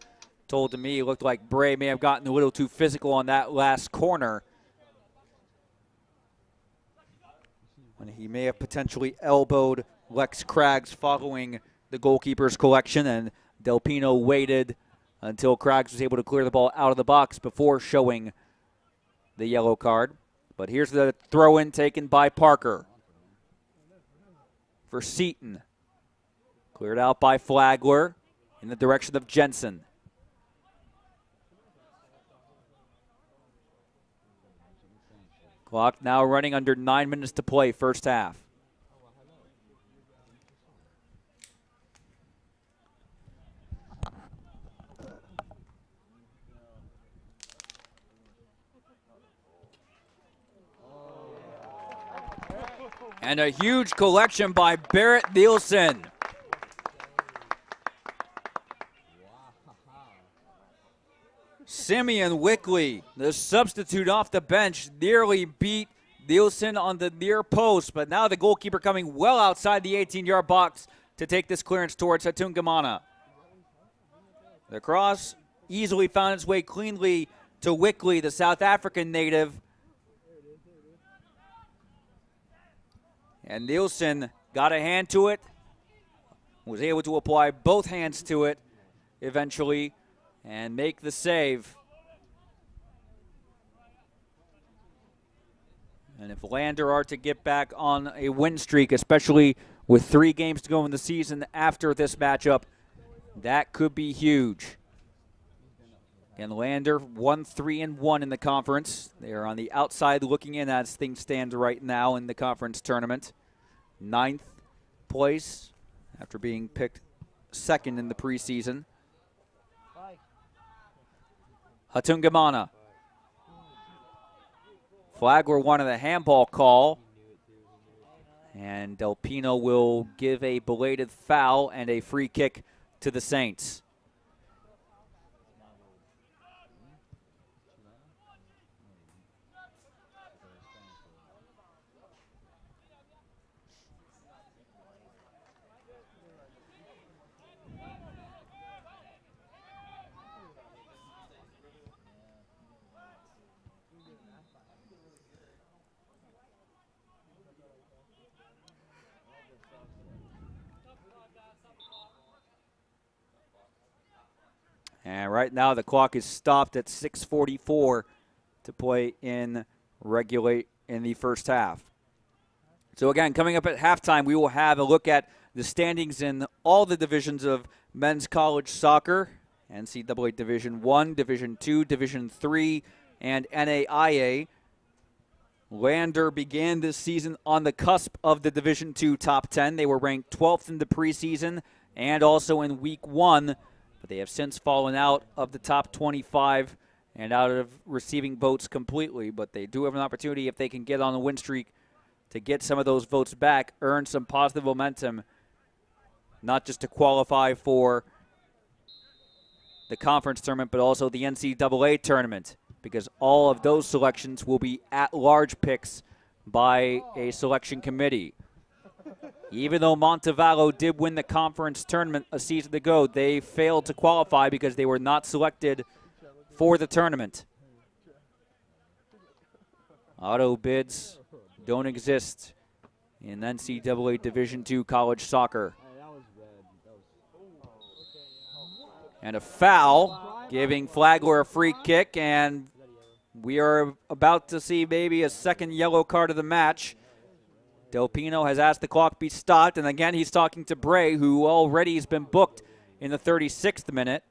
told to me, it looked like Bray may have gotten a little too physical on that last corner, when he may have potentially elbowed Lex Craggs following the goalkeeper's collection, and Del Pino waited until Craggs was able to clear the ball out of the box before showing the yellow card. But here's the throw-in taken by Parker for Seton. Cleared out by Flagler in the direction of Jensen. Clock now running under 9 minutes to play, first half. And a huge collection by Barrett Nielsen. Simeon Wickley, the substitute off the bench, nearly beat Nielsen on the near post, but now the goalkeeper coming well outside the 18-yard box to take this clearance towards Hatungamana. The cross easily found its way cleanly to Wickley, the South African native. And Nielsen got a hand to it, was able to apply both hands to it eventually and make the save. And if Lander are to get back on a win streak, especially with 3 games to go in the season after this matchup, that could be huge. And Lander 1-3-1 in the conference. They are on the outside looking in as things stand right now in the conference tournament. 9th place after being picked 2nd in the preseason. Hatungamana. Flagler wanted a handball call. And Del Pino will give a belated foul and a free kick to the Saints. And right now the clock is stopped at 6:44 to play in the first half. So again, coming up at halftime, we will have a look at the standings in all the divisions of men's college soccer, NCAA Division I, Division II, Division III, and NAIA. Lander began this season on the cusp of the Division II top 10. They were ranked 12th in the preseason and also in Week 1. But they have since fallen out of the top 25 and out of receiving votes completely. But they do have an opportunity, if they can get on a win streak, to get some of those votes back, earn some positive momentum, not just to qualify for the conference tournament, but also the NCAA tournament, because all of those selections will be at-large picks by a selection committee. Even though Montevallo did win the conference tournament a season ago, they failed to qualify because they were not selected for the tournament. Auto bids don't exist in NCAA Division II college soccer. And a foul, giving Flagler a free kick, and we are about to see maybe a second yellow card of the match. Del Pino has asked the clock be stopped, and again he's talking to Bray, who already has been booked in the 36th minute.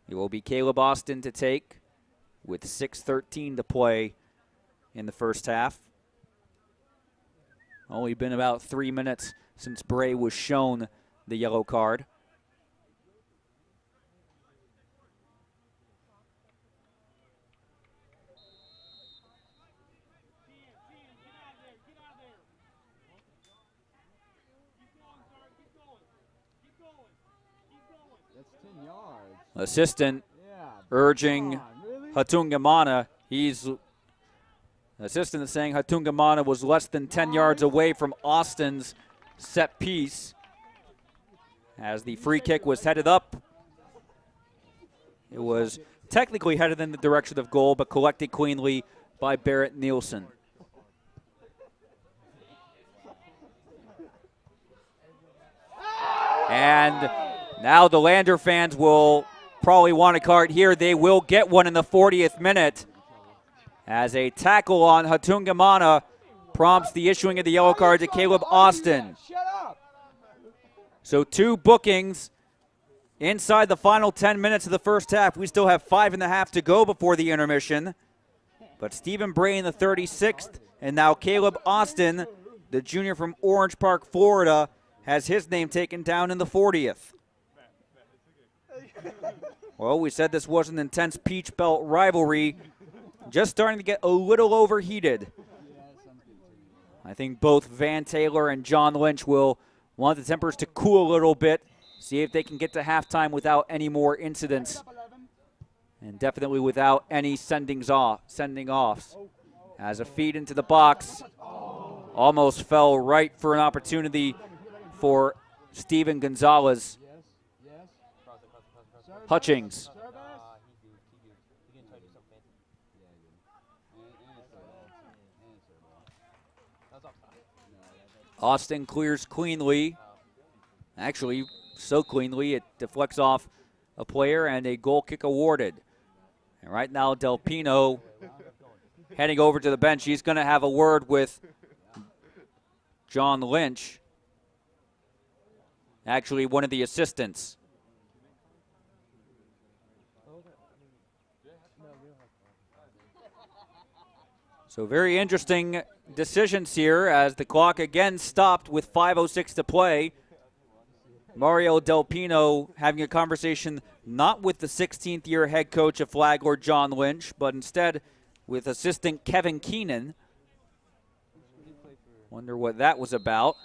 It will be Caleb Austin to take with 6:13 to play in the first half. Only been about 3 minutes since Bray was shown the yellow card. Assistant urging Hatungamana. Assistant is saying Hatungamana was less than 10 yards away from Austin's set piece as the free kick was headed up. It was technically headed in the direction of goal, but collected cleanly by Barrett Nielsen. And now the Lander fans will probably want a card here. They will get one in the 40th minute as a tackle on Hatungamana prompts the issuing of the yellow card to Caleb Austin. So 2 bookings inside the final 10 minutes of the first half. We still have 5.5 to go before the intermission. But Stephen Bray in the 36th, and now Caleb Austin, the junior from Orange Park, Florida, has his name taken down in the 40th. Well, we said this was an intense Peach Belt rivalry, just starting to get a little overheated. I think both Van Taylor and John Lynch will want the tempers to cool a little bit, see if they can get to halftime without any more incidents, and definitely without any sending offs. As a feed into the box, almost fell right for an opportunity for Steven Gonzalez. Hutchings. Austin clears cleanly. Actually, so cleanly it deflects off a player and a goal kick awarded. And right now, Del Pino heading over to the bench. He's going to have a word with John Lynch, actually one of the assistants. So very interesting decisions here as the clock again stopped with 5:06 to play. Mario Del Pino having a conversation not with the 16th year head coach of Flagler, John Lynch, but instead with assistant Kevin Keenan. Wonder what that was about.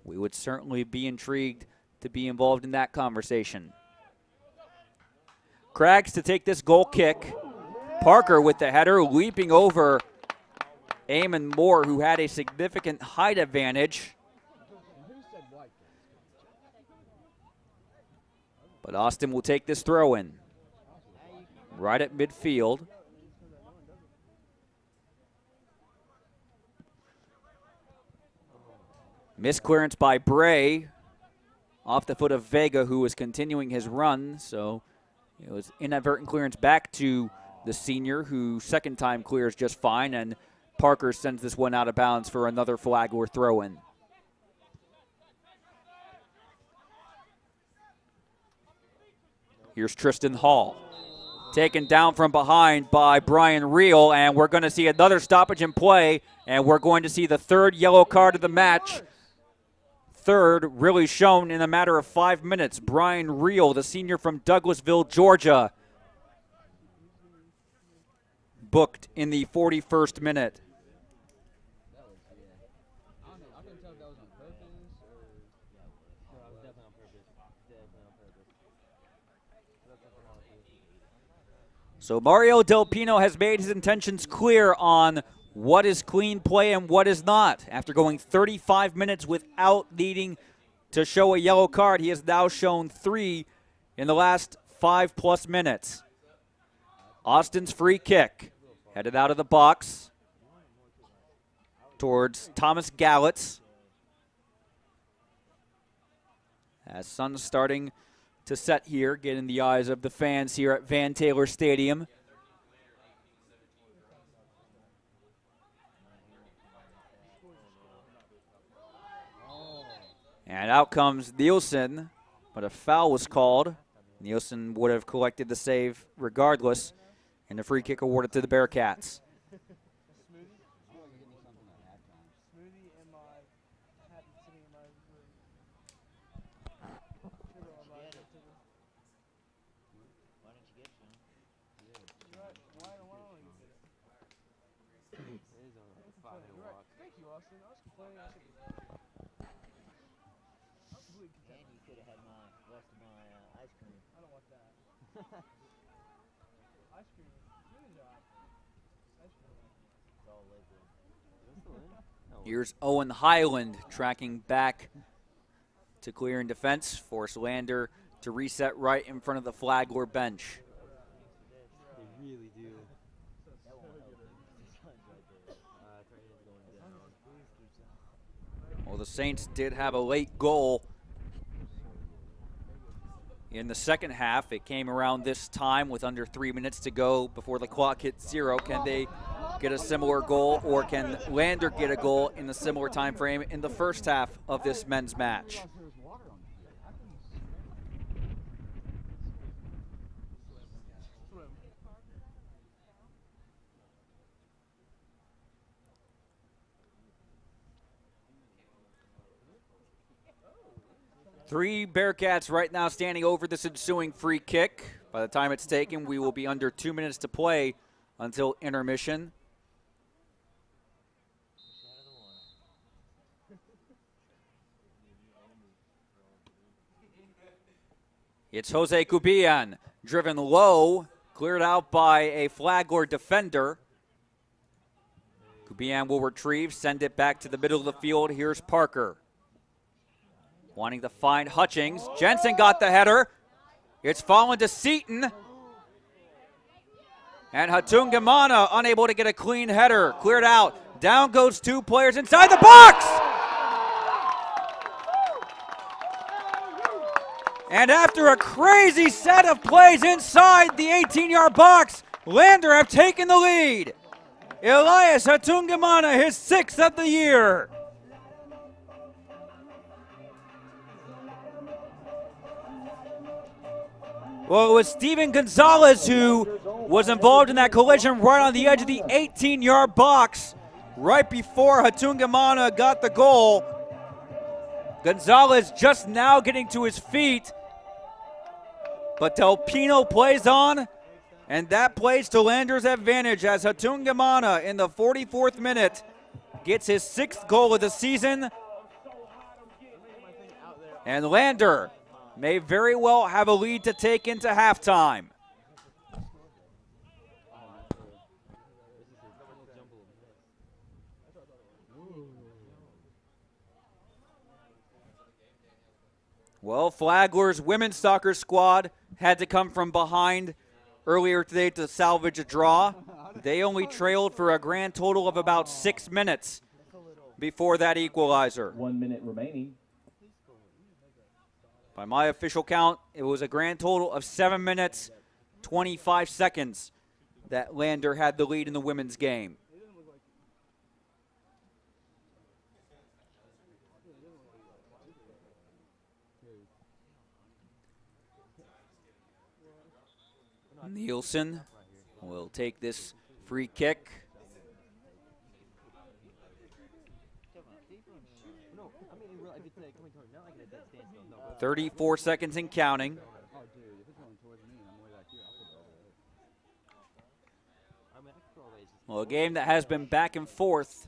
We would certainly be intrigued to be involved in that conversation. Craggs to take this goal kick. Parker with the header, leaping over Eamon Moore, who had a significant height advantage. But Austin will take this throw in. Right at midfield. Missed clearance by Bray off the foot of Vega, who was continuing his run. So it was inadvertent clearance back to the senior, who second time clears just fine, and Parker sends this one out of bounds for another Flagler throw-in. Here's Tristan Hall. Taken down from behind by Brian Reel, and we're going to see another stoppage in play, and we're going to see the 3rd yellow card of the match. 3rd really shown in a matter of 5 minutes. Brian Reel, the senior from Douglasville, Georgia, booked in the 41st minute. So Mario Del Pino has made his intentions clear on what is clean play and what is not. After going 35 minutes without needing to show a yellow card, he has now shown 3 in the last 5+ minutes. Austin's free kick. Headed out of the box towards Thomas Gallitz. As sun's starting to set here, get in the eyes of the fans here at Van Taylor Stadium. And out comes Nielsen, but a foul was called. Nielsen would have collected the save regardless, and the free kick awarded to the Bearcats. Here's Owen Highland tracking back to clear in defense, force Lander to reset right in front of the Flagler bench. They really do. Well, the Saints did have a late goal in the second half. It came around this time with under 3 minutes to go before the clock hit 0. Can they get a similar goal, or can Lander get a goal in the similar time frame in the first half of this men's match? Three Bearcats right now standing over this ensuing free kick. By the time it's taken, we will be under 2 minutes to play until intermission. It's Jose Cubillan, driven low, cleared out by a Flagler defender. Cubillan will retrieve, send it back to the middle of the field. Here's Parker. Wanting to find Hutchings. Jensen got the header. It's fallen to Seaton. And Hatungamana unable to get a clean header. Cleared out. Down goes two players inside the box. And after a crazy set of plays inside the 18-yard box, Lander have taken the lead. Elias Hatungamana, his 6th of the year. Well, it was Steven Gonzalez who was involved in that collision right on the edge of the 18-yard box right before Hatungamana got the goal. Gonzalez just now getting to his feet, but Del Pino plays on, and that plays to Lander's advantage as Hatungamana in the 44th minute gets his 6th goal of the season. And Lander may very well have a lead to take into halftime. Well, Flagler's women's soccer squad had to come from behind earlier today to salvage a draw. They only trailed for a grand total of about 6 minutes before that equalizer. 1 minute remaining. By my official count, it was a grand total of 7 minutes, 25 seconds that Lander had the lead in the women's game. Nielsen will take this free kick. 34 seconds and counting. Well, a game that has been back and forth.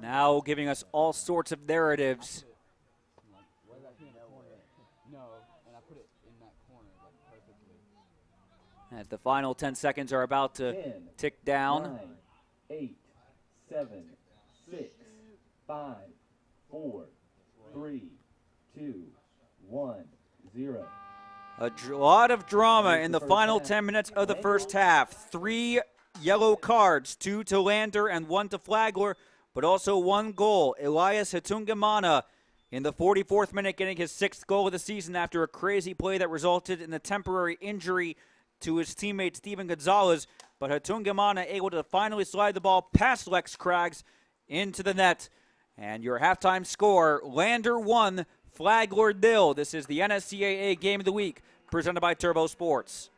Now giving us all sorts of narratives. As the final 10 seconds are about to 10, tick down. 9, 8, 7, 6, 5, 4, 3, 2, 1, 0. A lot of drama in the final 10 minutes of the first half. 3 yellow cards, 2 to Lander and 1 to Flagler, but also 1 goal. Elias Hatungamana in the 44th minute getting his 6th goal of the season after a crazy play that resulted in a temporary injury to his teammate Steven Gonzalez, but Hatungamana able to finally slide the ball past Lex Craggs into the net. And your halftime score, Lander 1, Flagler 0. This is the NSAA Game of the Week, presented by Turbo Sports.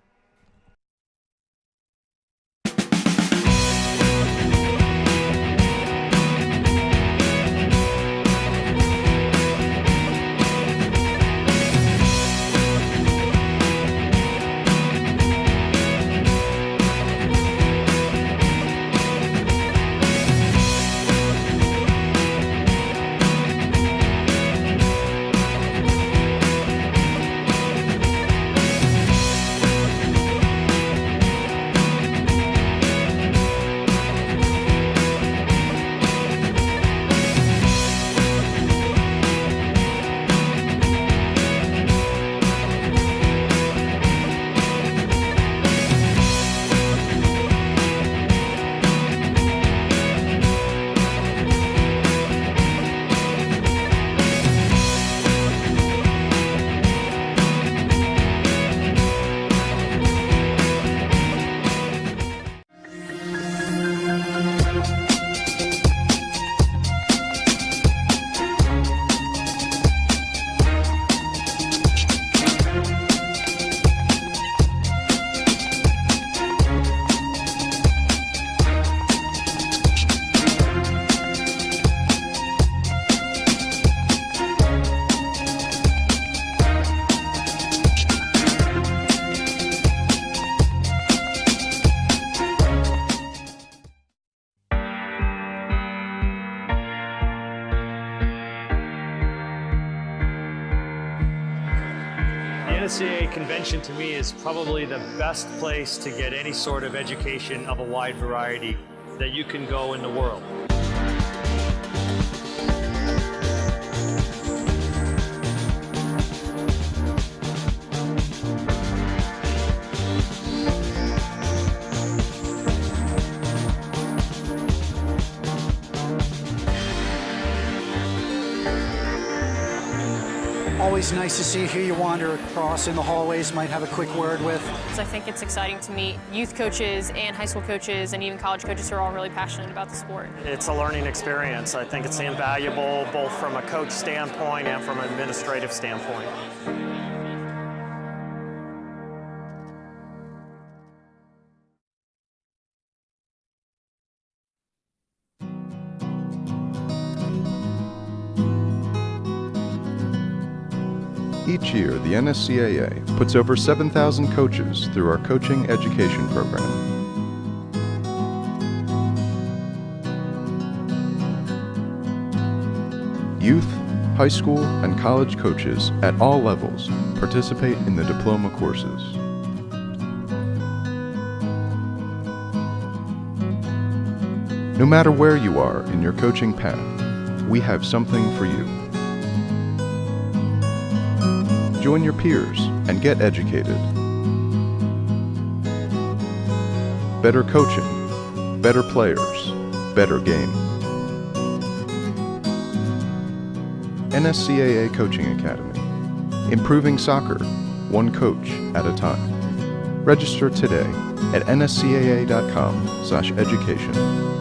NSAA convention to me is probably the best place to get any sort of education of a wide variety that you can go in the world. Always nice to see who you wander across in the hallways, might have a quick word with. So I think it's exciting to meet youth coaches and high school coaches and even college coaches who are all really passionate about the sport. It's a learning experience. I think it's invaluable both from a coach standpoint and from an administrative standpoint. Each year, the NSCAA puts over 7,000 coaches through our coaching education program. Youth, high school, and college coaches at all levels participate in the diploma courses. No matter where you are in your coaching path, we have something for you. Join your peers and get educated. Better coaching, better players, better game. NSCAA Coaching Academy. Improving soccer, one coach at a time. Register today at nscaa.com/education.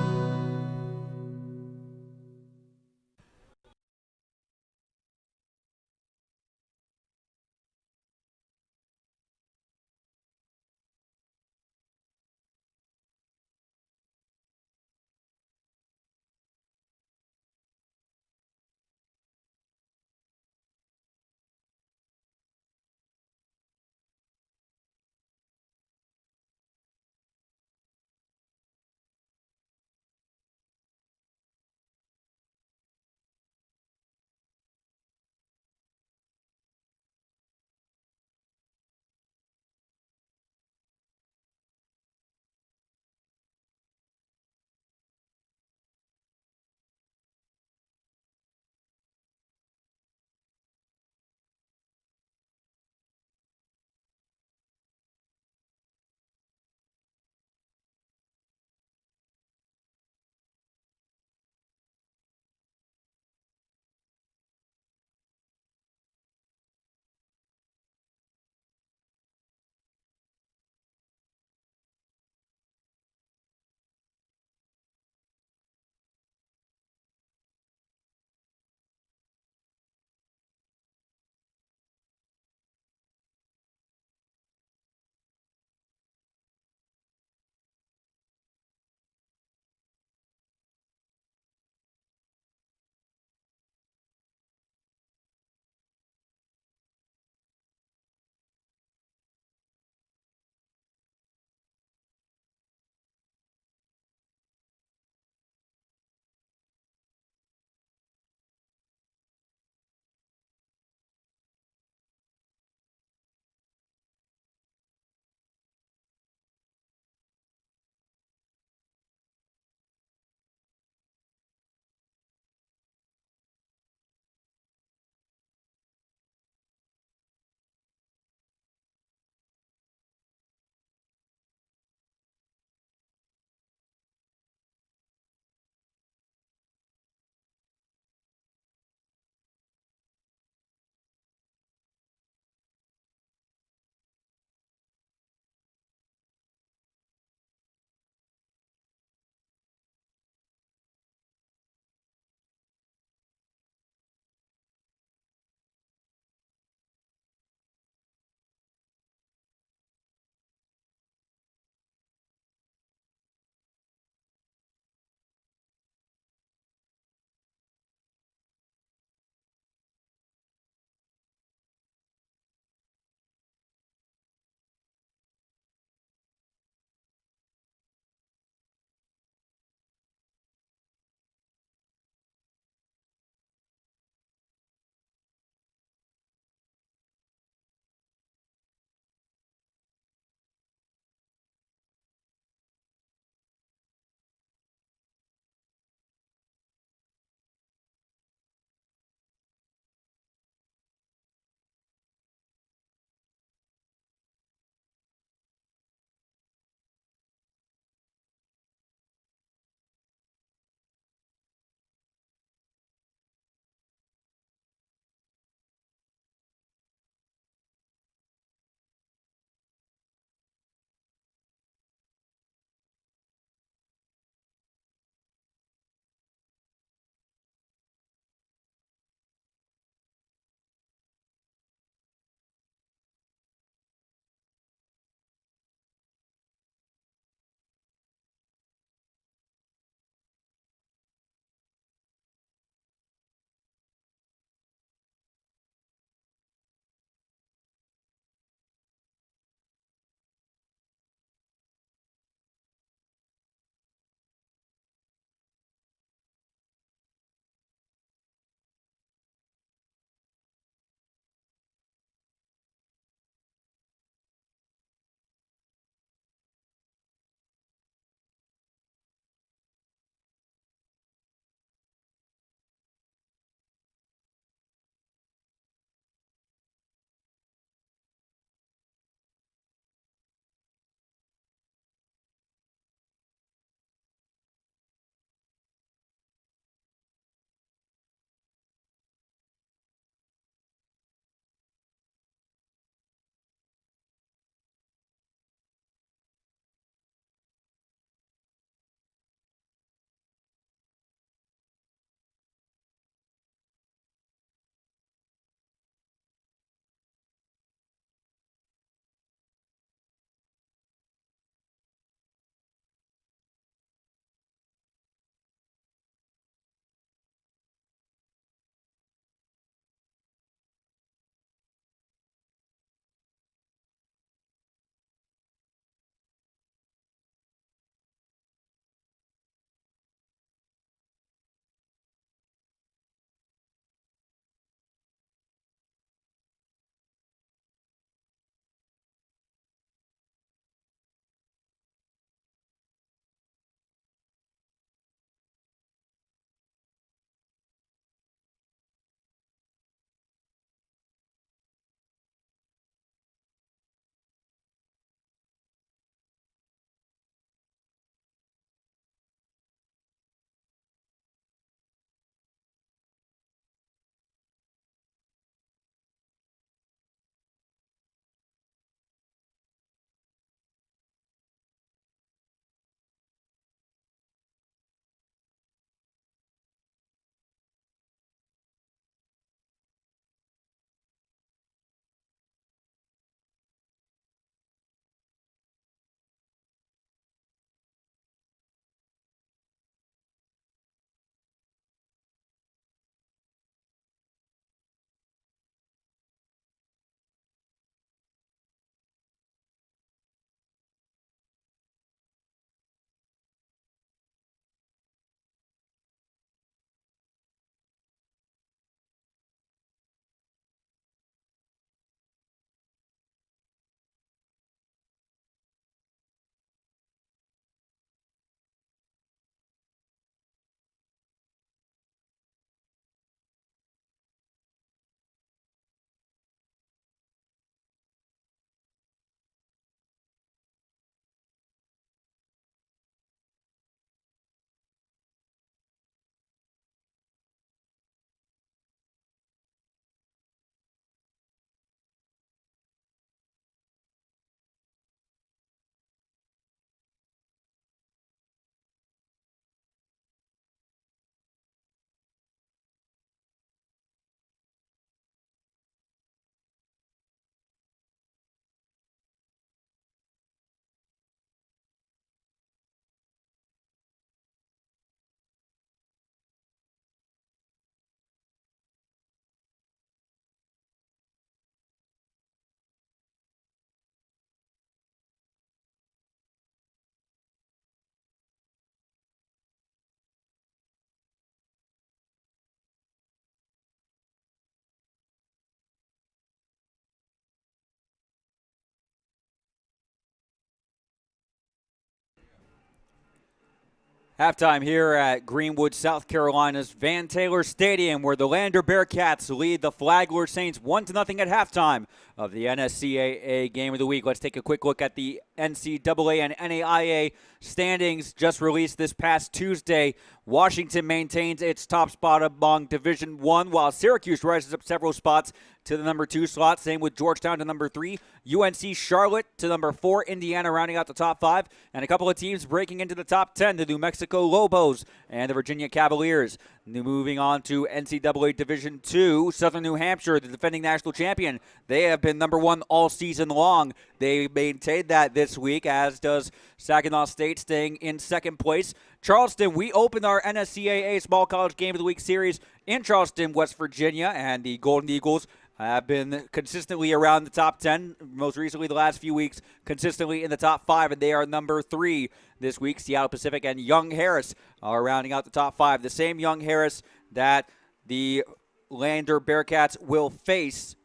Halftime here at Greenwood, South Carolina's Van Taylor Stadium, where the Lander Bearcats lead the Flagler Saints 1-0 at halftime of the NSAA Game of the Week. Let's take a quick look at the NCAA and NAIA standings just released this past Tuesday. Washington maintains its top spot among Division I, while Syracuse rises up several spots to the number 2 slot. Same with Georgetown to number 3. UNC Charlotte to number 4. Indiana rounding out the top 5. And a couple of teams breaking into the top 10, the New Mexico Lobos and the Virginia Cavaliers. Moving on to NCAA Division II, Southern New Hampshire, the defending national champion. They have been number 1 all season long. They maintained that this week, as does Saginaw State, staying in second place. Charleston, we opened our NSCAA Small College Game of the Week series in Charleston, West Virginia, and the Golden Eagles have been consistently around the top 10, most recently the last few weeks, consistently in the top 5, and they are number 3 this week. Seattle Pacific and Young Harris are rounding out the top 5. The same Young Harris that the Lander Bearcats will face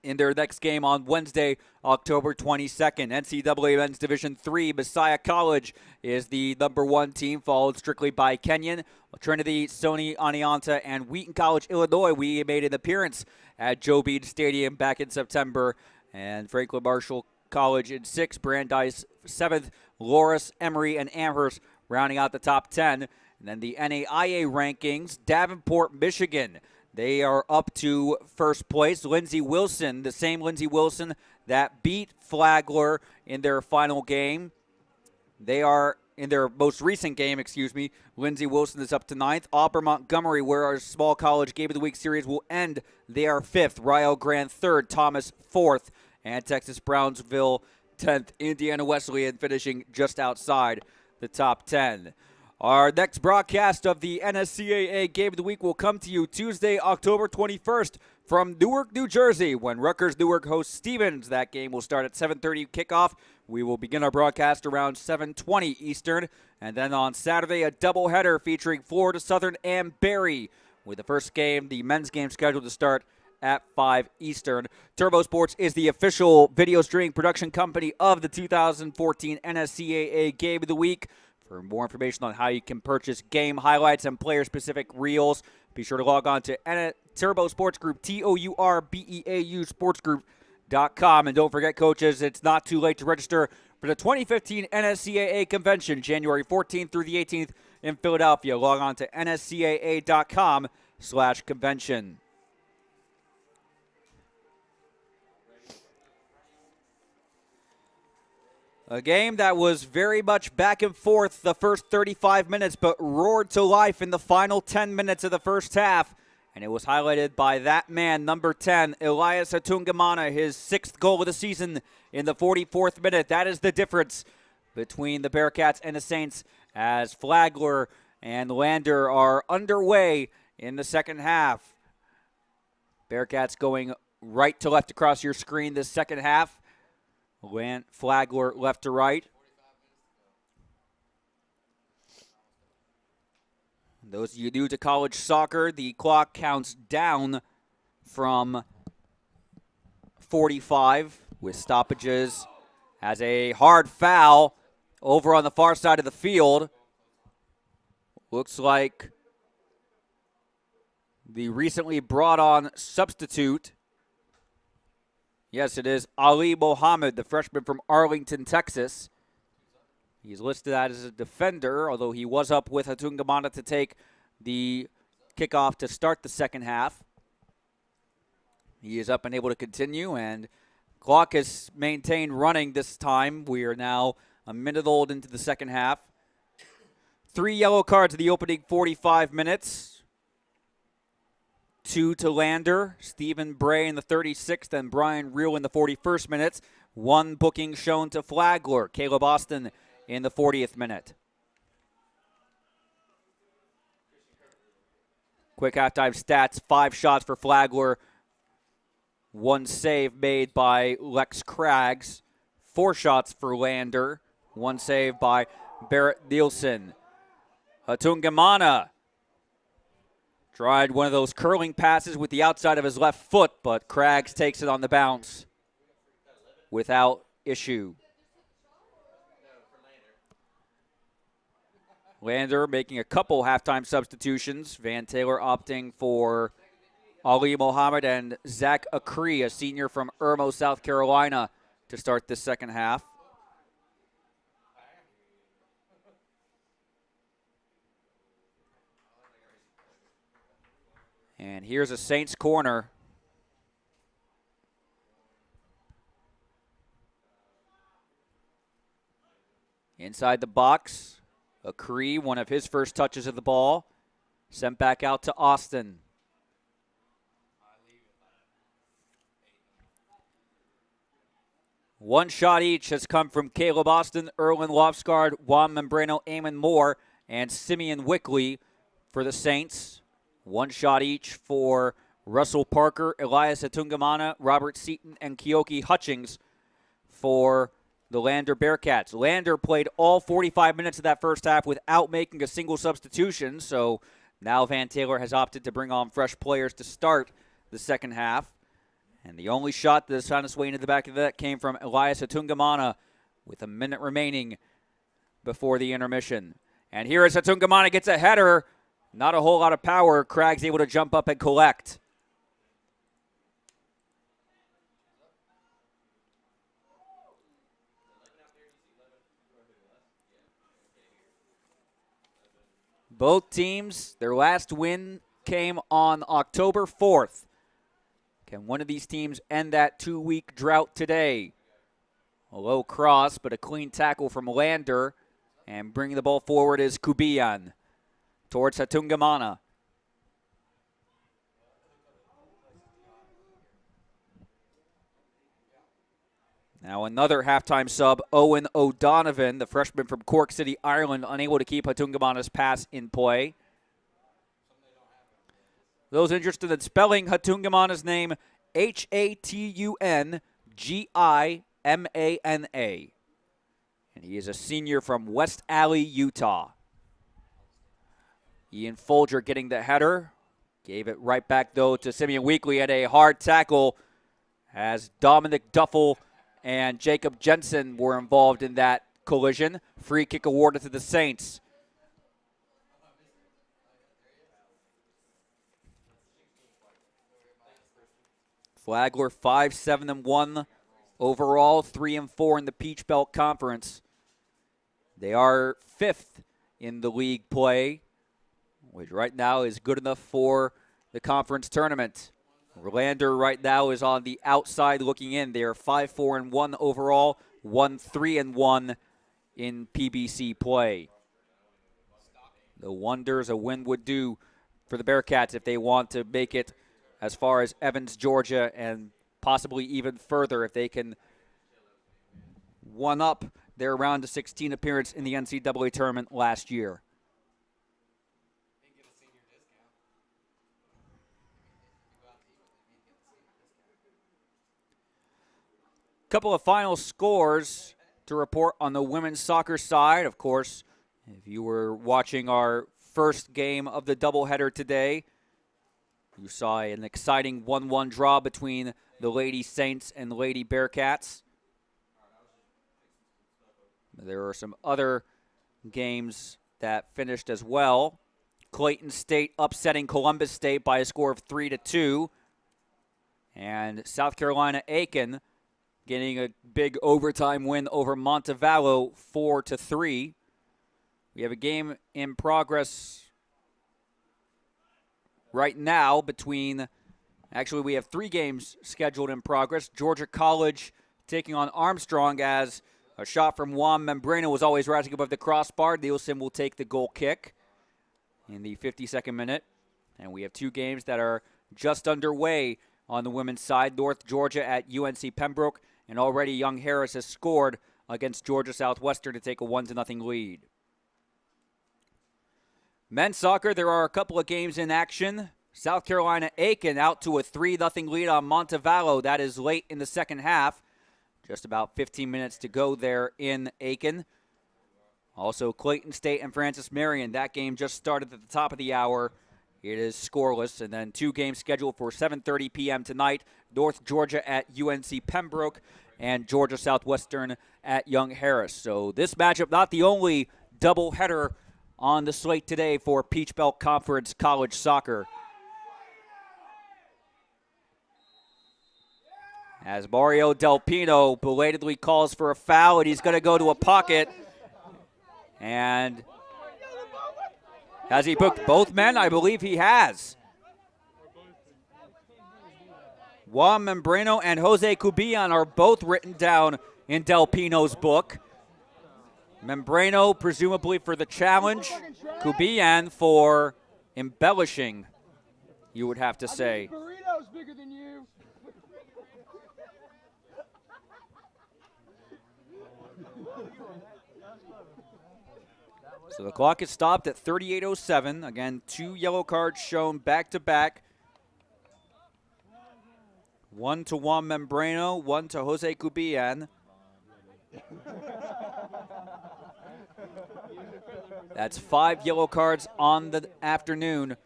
in their next game on Wednesday, October 22nd. NCAA Men's Division III, Messiah College is the number 1 team, followed strictly by Kenyon, Trinity, Sony, Oneonta, and Wheaton College, Illinois. We made an appearance at Joe Bead Stadium back in September, and Franklin Marshall College in 6th, Brandeis 7th, Loris, Emory, and Amherst rounding out the top 10. And then the NAIA rankings, Davenport, Michigan, they are up to first place. Lindsey Wilson, the same Lindsey Wilson that beat Flagler in their final game. They are in their most recent game, Lindsey Wilson is up to 9th. Auburn Montgomery, where our small college Game of the Week series will end, they are 5th. Rio Grande 3rd, Thomas 4th, and Texas Brownsville 10th. Indiana Wesleyan finishing just outside the top 10. Our next broadcast of the NSCAA Game of the Week will come to you Tuesday, October 21st from Newark, New Jersey, when Rutgers Newark hosts Stevens. That game will start at 7:30 kickoff. We will begin our broadcast around 7:20 Eastern. And then on Saturday, a doubleheader featuring Florida Southern and Berry, with the first game, the men's game, scheduled to start at 5 Eastern. Turbo Sports is the official video streaming production company of the 2014 NSCAA Game of the Week. For more information on how you can purchase game highlights and player-specific reels, be sure to log on to Turbo Sports Group, TOURBEAU sportsgroup.com. And don't forget, coaches, it's not too late to register for the 2015 NSCAA Convention, January 14th through the 18th in Philadelphia. Log on to nscaa.com/convention. A game that was very much back and forth the first 35 minutes, but roared to life in the final 10 minutes of the first half. And it was highlighted by that man, number 10, Elias Atungamana, his 6th goal of the season in the 44th minute. That is the difference between the Bearcats and the Saints, as Flagler and Lander are underway in the second half. Bearcats going right to left across your screen this second half. Flagler left to right. Those of you new to college soccer, the clock counts down from 45 with stoppages as a hard foul over on the far side of the field. Looks like the recently brought on substitute. Yes, it is Ali Mohammed, the freshman from Arlington, Texas. He's listed as a defender, although he was up with Atungamana to take the kickoff to start the second half. He is up and able to continue, and clock is maintained running this time. We are now a minute old into the second half. 3 yellow cards in the opening 45 minutes. 2 to Lander, Stephen Bray in the 36th, and Brian Reel in the 41st minutes. 1 booking shown to Flagler, Caleb Austin in the 40th minute. Quick halftime stats, 5 shots for Flagler, 1 save made by Lex Craggs, 4 shots for Lander, 1 save by Barrett Nielsen. Atungamana tried one of those curling passes with the outside of his left foot, but Craggs takes it on the bounce without issue. Lander making a couple halftime substitutions. Van Taylor opting for Ali Mohammed and Zach Acree, a senior from Irmo, South Carolina, to start this second half. And here's a Saints corner. Inside the box, Acree, one of his first touches of the ball, sent back out to Austin. One shot each has come from Caleb Austin, Erwin Lofsgaard, Juan Membrano, Eamon Moore, and Simeon Wickley for the Saints. One shot each for Russell Parker, Elias Atungamana, Robert Seaton, and Keoki Hutchings for the Lander Bearcats. Lander played all 45 minutes of that first half without making a single substitution, so now Van Taylor has opted to bring on fresh players to start the second half. And the only shot that has found its way into the back of the net came from Elias Atungamana with a minute remaining before the intermission. And here is Atungamana, gets a header. Not a whole lot of power. Craig's able to jump up and collect. Both teams, their last win came on October 4th. Can one of these teams end that 2-week drought today? A low cross, but a clean tackle from Lander. And bringing the ball forward is Kubian towards Hatungamana. Now another halftime sub, Owen O'Donovan, the freshman from Cork City, Ireland, unable to keep Hatungamana's pass in play. Those interested in spelling Hatungamana's name, Hatungamana. And he is a senior from West Alley, Utah. Ian Folger getting the header. Gave it right back, though, to Simeon Weekly at a hard tackle as Dominic Duffel and Jacob Jensen were involved in that collision. Free kick awarded to the Saints. Flagler 5-7-1 overall, 3-4 in the Peach Belt Conference. They are 5th in the league play, which right now is good enough for the conference tournament. Lander right now is on the outside looking in. They are 5-4-1 overall, 1-3-1 in PBC play. The wonders a win would do for the Bearcats if they want to make it as far as Evans, Georgia, and possibly even further if they can one-up their round of 16 appearance in the NCAA tournament last year. Couple of final scores to report on the women's soccer side. Of course, if you were watching our first game of the doubleheader today, you saw an exciting 1-1 draw between the Lady Saints and the Lady Bearcats. There are some other games that finished as well. Clayton State upsetting Columbus State by a score of 3-2. And South Carolina Aiken getting a big overtime win over Montevallo 4-3. We have a game in progress right now between, actually we have 3 games scheduled in progress. Georgia College taking on Armstrong as a shot from Juan Membrano was always rising above the crossbar. Nielsen will take the goal kick in the 52nd minute. And we have 2 games that are just underway on the women's side. North Georgia at UNC Pembroke, and already Young Harris has scored against Georgia Southwestern to take a 1-0 lead. Men's soccer, there are a couple of games in action. South Carolina Aiken out to a 3-0 lead on Montevallo. That is late in the second half. Just about 15 minutes to go there in Aiken. Also, Clayton State and Francis Marion. That game just started at the top of the hour. It is scoreless. And then 2 games scheduled for 7:30 p.m. tonight. North Georgia at UNC Pembroke and Georgia Southwestern at Young Harris. So this matchup, not the only doubleheader on the slate today for Peach Belt Conference college soccer. As Mario Del Pino belatedly calls for a foul, and he's going to go to a pocket. And has he booked both men? I believe he has. Juan Membrano and Jose Cubillan are both written down in Del Pino's book. Membrano presumably for the challenge, Cubillan for embellishing, you would have to say. Burrito's bigger than you. So the clock is stopped at 38:07. Again, 2 yellow cards shown back-to-back. One to Juan Membrano, one to Jose Cubillan. That's 5 yellow cards on the afternoon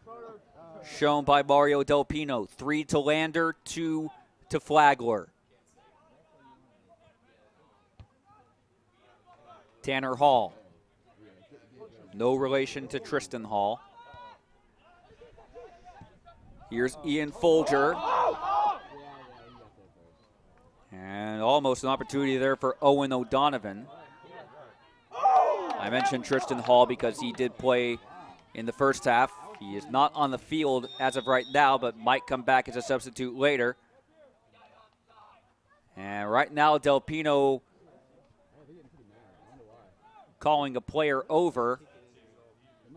shown by Mario Del Pino. 3 to Lander, 2 to Flagler. Tanner Hall. No relation to Tristan Hall. Here's Ian Folger. And almost an opportunity there for Owen O'Donovan. I mentioned Tristan Hall because he did play in the first half. He is not on the field as of right now, but might come back as a substitute later. And right now, Del Pino calling a player over.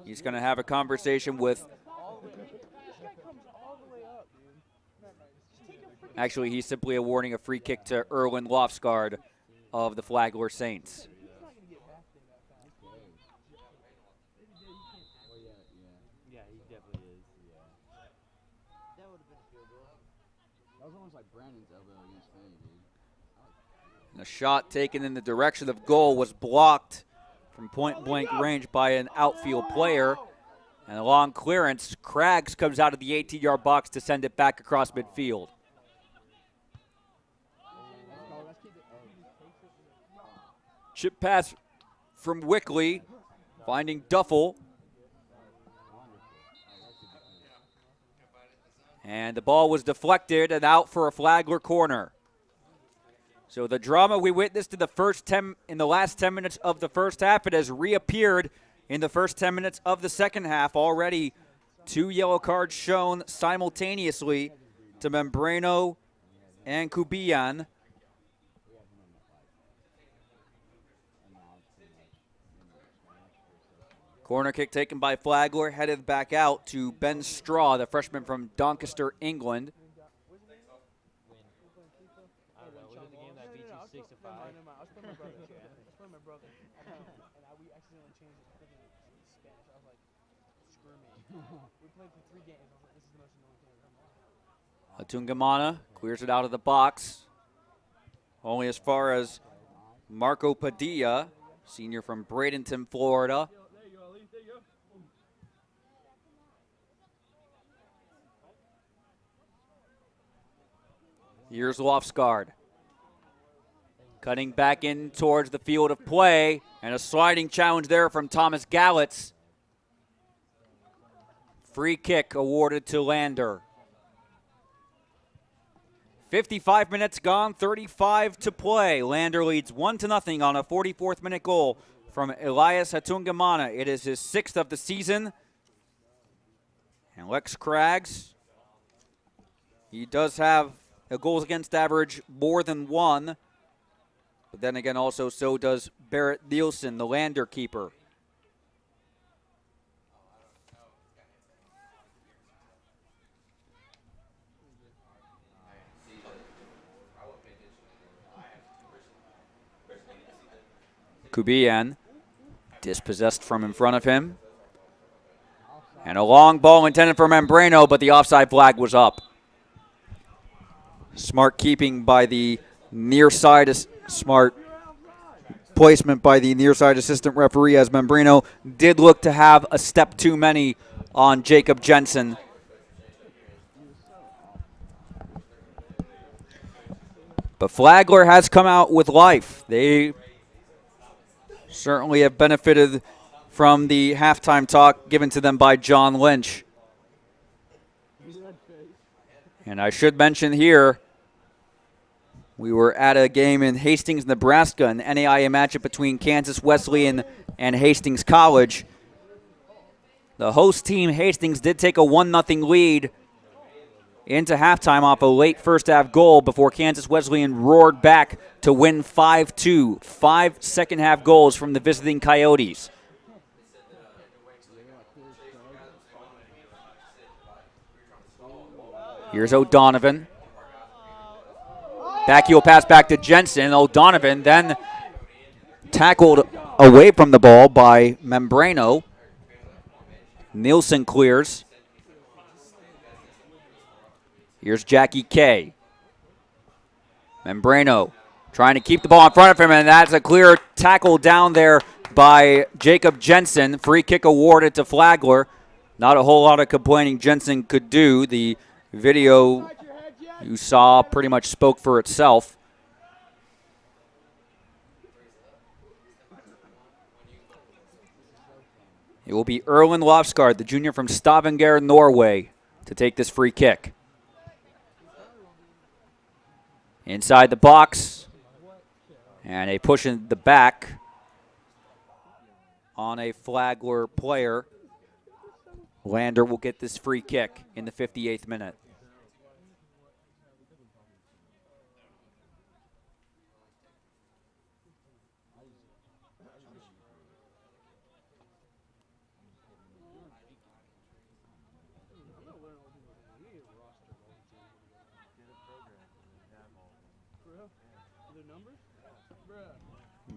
He's going to have a conversation with... Actually, he's simply awarding a free kick to Erwin Lofsgaard of the Flagler Saints. Yeah, he definitely is. Yeah. That would have been a field goal. That was almost like Brandon's elbow against Fanny, dude. And a shot taken in the direction of goal was blocked from point-blank range by an outfield player. And a long clearance, Craggs comes out of the 18-yard box to send it back across midfield. Chip pass from Wickley, finding Duffel. And the ball was deflected and out for a Flagler corner. So the drama we witnessed in the last 10 minutes of the first half, it has reappeared in the first 10 minutes of the second half. Already 2 yellow cards shown simultaneously to Membrano and Cubillan. Corner kick taken by Flagler, headed back out to Ben Straw, the freshman from Doncaster, England. I don't know. Was it the game that beat you 6-5? I was playing my brother. I was playing my brother. And we accidentally changed it to Spanish. I was like, screw me. We played for 3 games. I was like, this is the most annoying thing I've ever done. Atungamana clears it out of the box. Only as far as Marco Padilla, senior from Bradenton, Florida. Here's Lofsgaard. Cutting back in towards the field of play. And a sliding challenge there from Thomas Gallitz. Free kick awarded to Lander. 55 minutes gone, 35 to play. Lander leads 1-0 on a 44th minute goal from Elias Hatungamana. It is his 6th of the season. And Lex Craggs, he does have a goals against average more than 1. But then again, also so does Barrett Nielsen, the Lander keeper. Cubillan dispossessed from in front of him. And a long ball intended for Membrano, but the offside flag was up. Smart keeping by the near side, smart placement by the near side assistant referee, as Membrano did look to have a step too many on Jacob Jensen. But Flagler has come out with life. They certainly have benefited from the halftime talk given to them by John Lynch. And I should mention here, we were at a game in Hastings, Nebraska, an NAIA matchup between Kansas Wesleyan and Hastings College. The host team, Hastings, did take a 1-0 lead into halftime off a late first-half goal before Kansas Wesleyan roared back to win 5-2. 5 second-half goals from the visiting Coyotes. Here's O'Donovan. Backheel pass back to Jensen. O'Donovan then tackled away from the ball by Membrano. Nielsen clears. Here's Jackie Kay. Membrano trying to keep the ball in front of him, and that's a clear tackle down there by Jacob Jensen. Free kick awarded to Flagler. Not a whole lot of complaining Jensen could do. The video you saw pretty much spoke for itself. It will be Erlend Lofsgaard, the junior from Stavanger, Norway, to take this free kick. Inside the box, and a push in the back on a Flagler player. Lander will get this free kick in the 58th minute.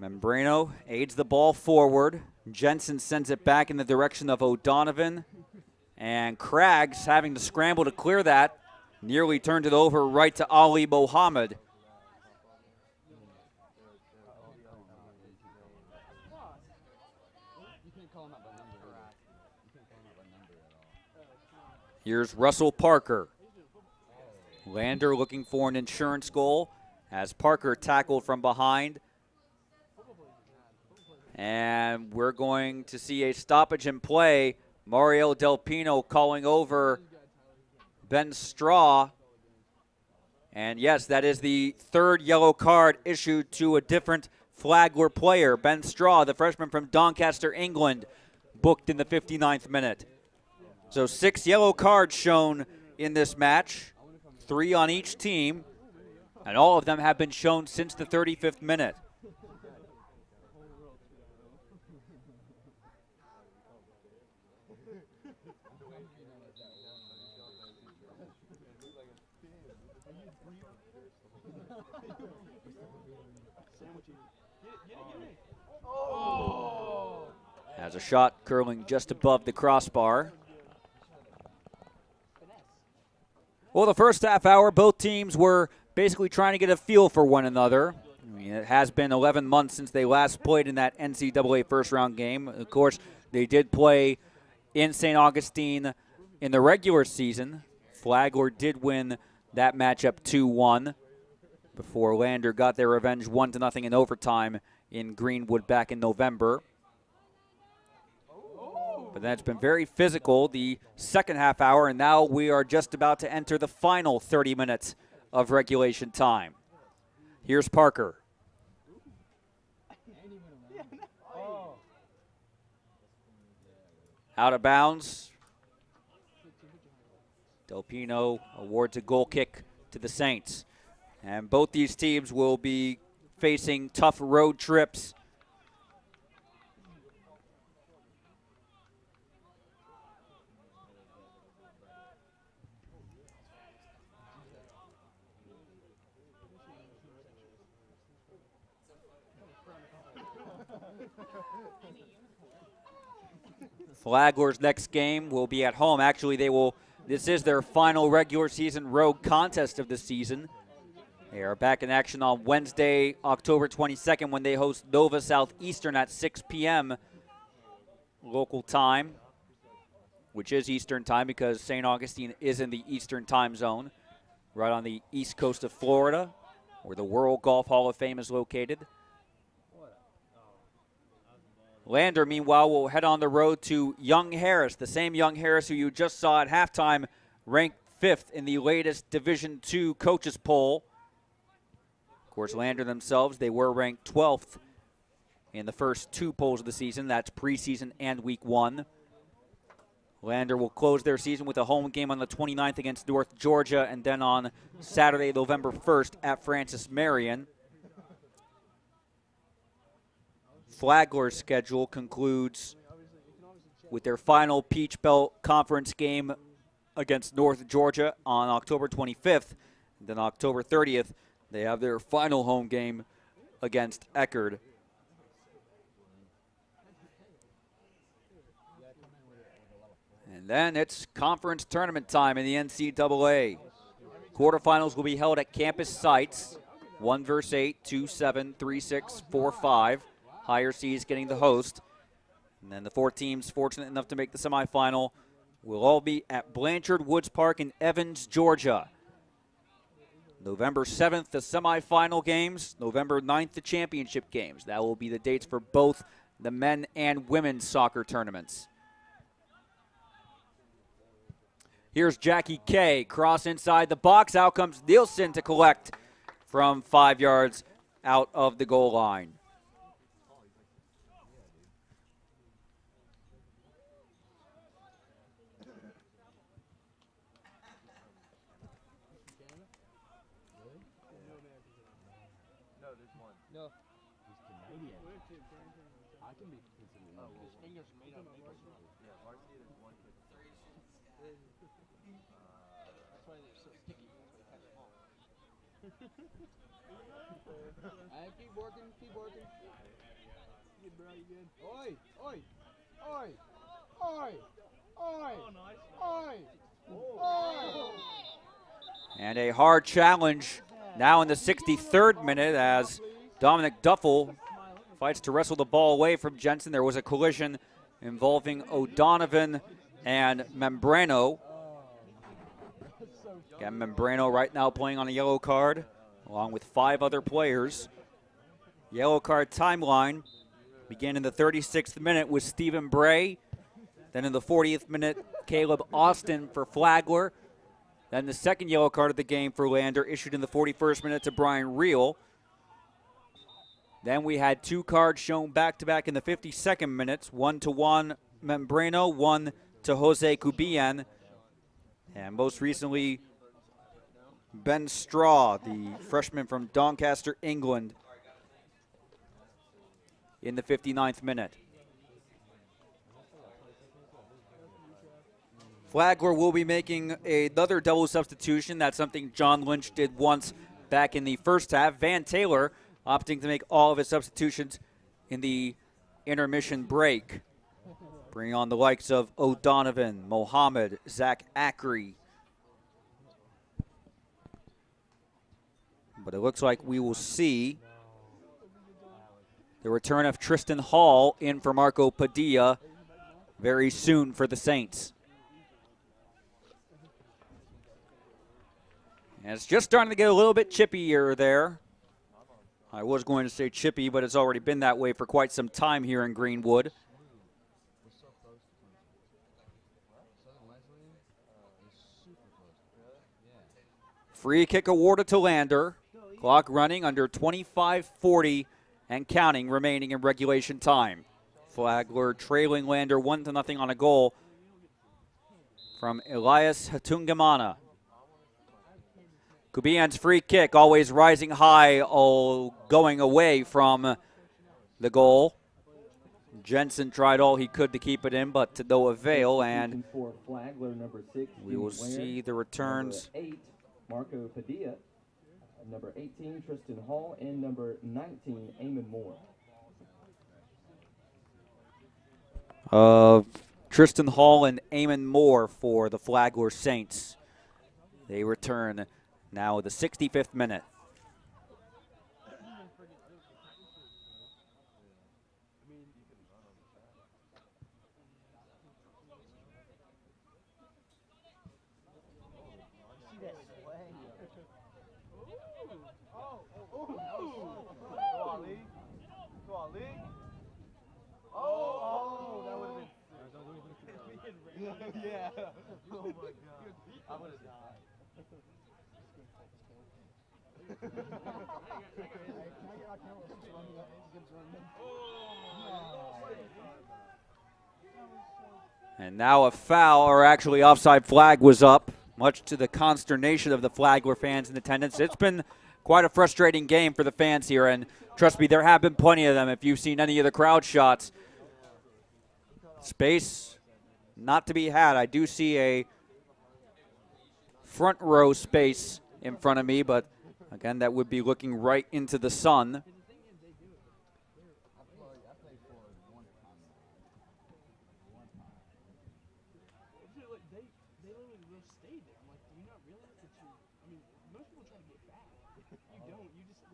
Membrano aids the ball forward. Jensen sends it back in the direction of O'Donovan. And Craggs having to scramble to clear that. Nearly turned it over right to Ali Mohammed. Here's Russell Parker. Lander looking for an insurance goal as Parker tackled from behind. And we're going to see a stoppage in play. Mario Del Pino calling over Ben Straw. And yes, that is the third yellow card issued to a different Flagler player. Ben Straw, the freshman from Doncaster, England, booked in the 59th minute. So 6 yellow cards shown in this match, 3 on each team, and all of them have been shown since the 35th minute. Has a shot curling just above the crossbar. Well, the first half hour, both teams were basically trying to get a feel for one another. I mean, it has been 11 months since they last played in that NCAA first-round game. Of course, they did play in St. Augustine in the regular season. Flagler did win that matchup 2-1 before Lander got their revenge 1-0 in overtime in Greenwood back in November. But then it's been very physical the second half hour, and now we are just about to enter the final 30 minutes of regulation time. Here's Parker. Out of bounds. Del Pino awards a goal kick to the Saints. And both these teams will be facing tough road trips. Flagler's next game will be at home. Actually, this is their final regular season road contest of the season. They are back in action on Wednesday, October 22nd, when they host Nova Southeastern at 6 p.m. local time, which is Eastern time because St. Augustine is in the Eastern time zone, right on the east coast of Florida, where the World Golf Hall of Fame is located. Lander, meanwhile, will head on the road to Young Harris, the same Young Harris who you just saw at halftime, ranked 5th in the latest Division II coaches poll. Of course, Lander themselves, they were ranked 12th in the first 2 polls of the season. That's preseason and week 1. Lander will close their season with a home game on the 29th against North Georgia, and then on Saturday, November 1st at Francis Marion. Flagler's schedule concludes with their final Peach Belt Conference game against North Georgia on October 25th. And then October 30th, they have their final home game against Eckerd. And then it's conference tournament time in the NCAA. Quarterfinals will be held at campus sites. 1 versus 8, 2, 7, 3, 6, 4, 5. Higher seeds getting the host. And then the 4 teams fortunate enough to make the semifinal will all be at Blanchard Woods Park in Evans, Georgia. November 7th, the semifinal games. November 9th, the championship games. That will be the dates for both the men and women's soccer tournaments. Here's Jackie Kay, cross inside the box. Out comes Nielsen to collect from 5 yards out of the goal line. Keep working, keep working. Good, bro, you good? Oi, oi, oi, oi, oi, oi, oi. And a hard challenge now in the 63rd minute as Dominic Duffel fights to wrestle the ball away from Jensen. There was a collision involving O'Donovan and Membrano. Again, Membrano right now playing on a yellow card, along with 5 other players. Yellow card timeline began in the 36th minute with Stephen Bray. Then in the 40th minute, Caleb Austin for Flagler. Then the second yellow card of the game for Lander issued in the 41st minute to Brian Reel. Then we had 2 cards shown back-to-back in the 52nd minutes, 1 to Juan Membrano, 1 to Jose Cubian. And most recently, Ben Straw, the freshman from Doncaster, England, in the 59th minute. Flagler will be making another double substitution. That's something John Lynch did once back in the first half. Van Taylor opting to make all of his substitutions in the intermission break, bringing on the likes of O'Donovan, Mohammed, Zach Ackery. But it looks like we will see the return of Tristan Hall in for Marco Padilla very soon for the Saints. And it's just starting to get a little bit chippier there. I was going to say chippy, but it's already been that way for quite some time here in Greenwood. Free kick awarded to Lander. Clock running under 25:40 and counting remaining in regulation time. Flagler trailing Lander 1-0 on a goal from Elias Hatungamana. Kubian's free kick always rising high, all going away from the goal. Jensen tried all he could to keep it in, but to no avail, and we will see the returns. Number 8, Marco Padilla. Number 18, Tristan Hall, and number 19, Eamon Moore. Tristan Hall and Eamon Moore for the Flagler Saints. They return now the 65th minute. Yeah. Oh my god. I would have died. And now a foul, or actually offside flag was up, much to the consternation of the Flagler fans in attendance. It's been quite a frustrating game for the fans here, and trust me, there have been plenty of them if you've seen any of the crowd shots. Space not to be had. I do see a front row space in front of me, but again, that would be looking right into the sun. They literally will stay there. I'm like, do you not realize that you? I mean, most people try to get back. You don't. You just.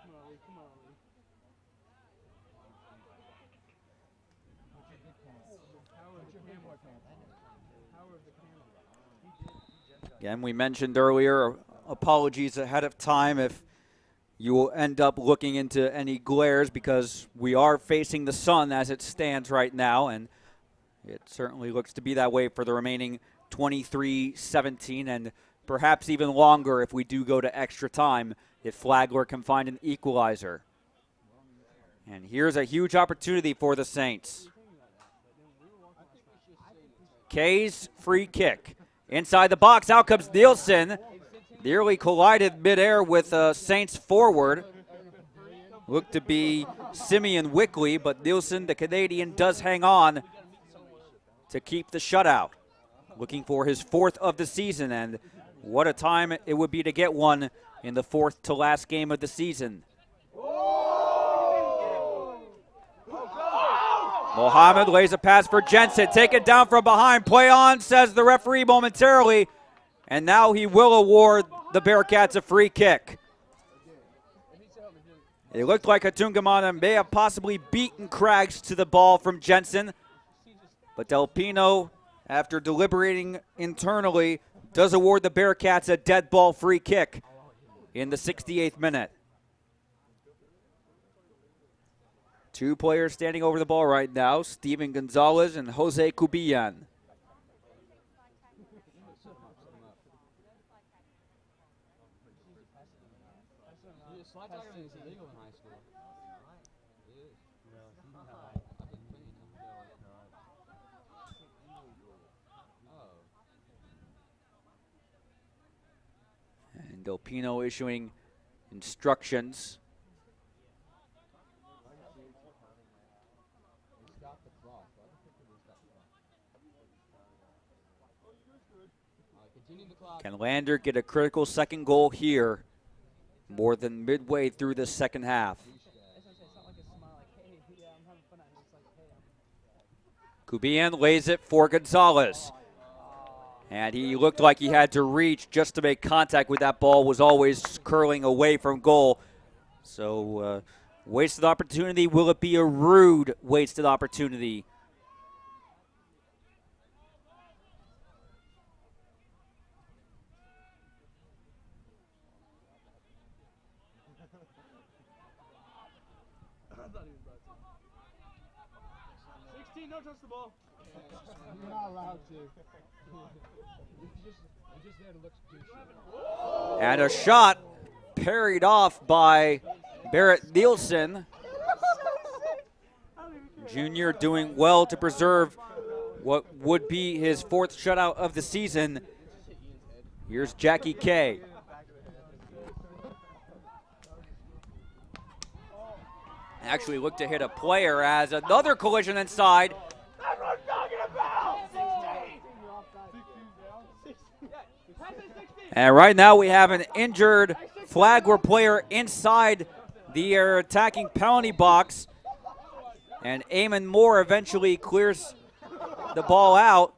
Come on, Lee. Come on, Lee. Power of the camera. Power of the camera. Again, we mentioned earlier, apologies ahead of time if you will end up looking into any glares, because we are facing the sun as it stands right now, and it certainly looks to be that way for the remaining 23-17, and perhaps even longer if we do go to extra time, if Flagler can find an equalizer. And here's a huge opportunity for the Saints. Kay's free kick. Inside the box, out comes Nielsen. Nearly collided midair with Saints forward. Looked to be Simeon Wickley, but Nielsen, the Canadian, does hang on to keep the shutout. Looking for his 4th of the season, and what a time it would be to get one in the 4th to last game of the season. Mohammed lays a pass for Jensen. Take it down from behind. Play on, says the referee momentarily. And now he will award the Bearcats a free kick. It looked like Hatungamana may have possibly beaten Craggs to the ball from Jensen. But Del Pino, after deliberating internally, does award the Bearcats a dead ball free kick in the 68th minute. 2 players standing over the ball right now, Steven Gonzalez and Jose Cubillan. Slide tackling is illegal in high school. And Del Pino issuing instructions. Can Lander get a critical second goal here, more than midway through the second half? Cubillan lays it for Gonzalez. And he looked like he had to reach just to make contact with that ball, was always curling away from goal. So wasted opportunity. Will it be a rude wasted opportunity? Don't touch the ball. You're not allowed to. Just there to look douchey. And a shot parried off by Barrett Nielsen. Junior doing well to preserve what would be his 4th shutout of the season. Here's Jackie Kay. Actually looked to hit a player as another collision inside. That's what I'm talking about! And right now we have an injured Flagler player inside the attacking penalty box. And Eamon Moore eventually clears the ball out.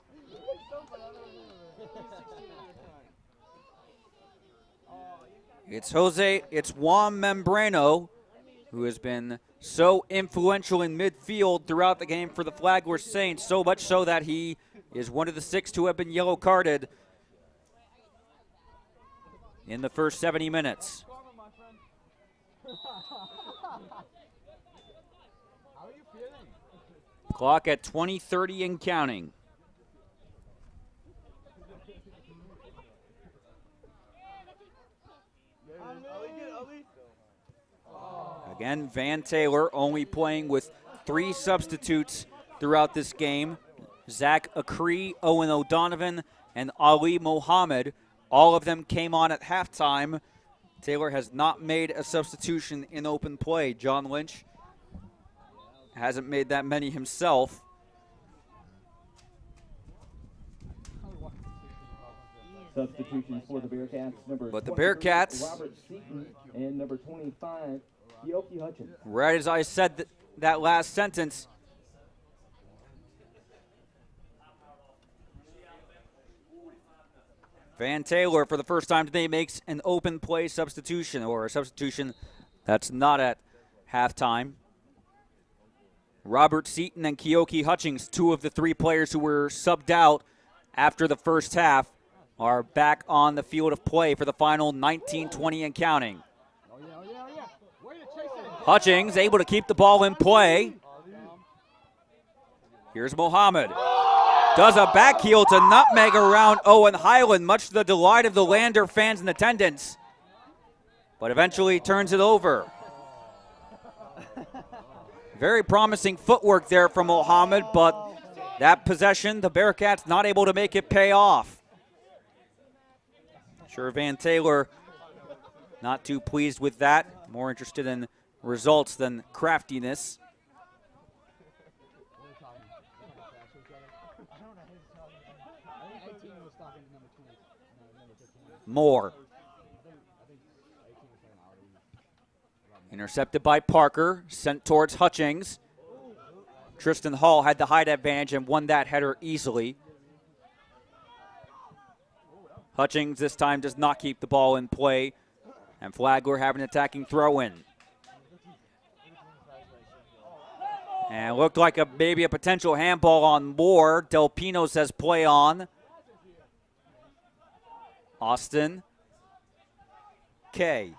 It's Juan Membrano, who has been so influential in midfield throughout the game for the Flagler Saints, so much so that he is one of the 6 to have been yellow carded in the first 70 minutes. How are you feeling? Clock at 20:30 and counting. Again, Van Taylor only playing with 3 substitutes throughout this game. Zach Akri, Owen O'Donovan, and Ali Mohammed. All of them came on at halftime. Taylor has not made a substitution in open play. John Lynch hasn't made that many himself. Substitutions for the Bearcats, But the Bearcats, Robert Seaton and number 25, Keoki Hutchins. right as I said that last sentence, Van Taylor, for the first time today, makes an open play substitution, or a substitution that's not at halftime. Robert Seaton and Keoki Hutchings, 2 of the 3 players who were subbed out after the first half, are back on the field of play for the final 19-20 and counting. Hutchings able to keep the ball in play. Here's Mohammed. Does a back heel to nutmeg around Owen Highland, much to the delight of the Lander fans in attendance. But eventually turns it over. Very promising footwork there from Mohammed, but that possession, the Bearcats not able to make it pay off. Sure, Van Taylor not too pleased with that. More interested in results than craftiness. Moore. Intercepted by Parker, sent towards Hutchings. Tristan Hall had the height advantage and won that header easily. Hutchings this time does not keep the ball in play, and Flagler have an attacking throw-in. And it looked like maybe a potential handball on Moore. Del Pino says play on. Austin. K.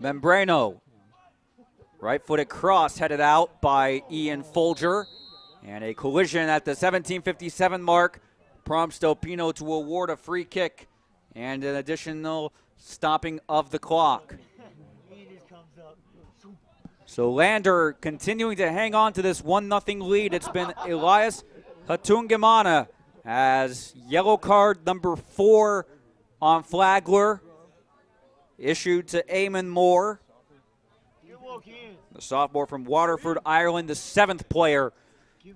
Membrano. Right-footed cross headed out by Ian Folger. And a collision at the 17:57 mark prompts Del Pino to award a free kick and an additional stopping of the clock. So Lander continuing to hang on to this 1-0 lead. It's been Elias Hatungamana as yellow card number 4 on Flagler issued to Eamon Moore. The sophomore from Waterford, Ireland, the 7th player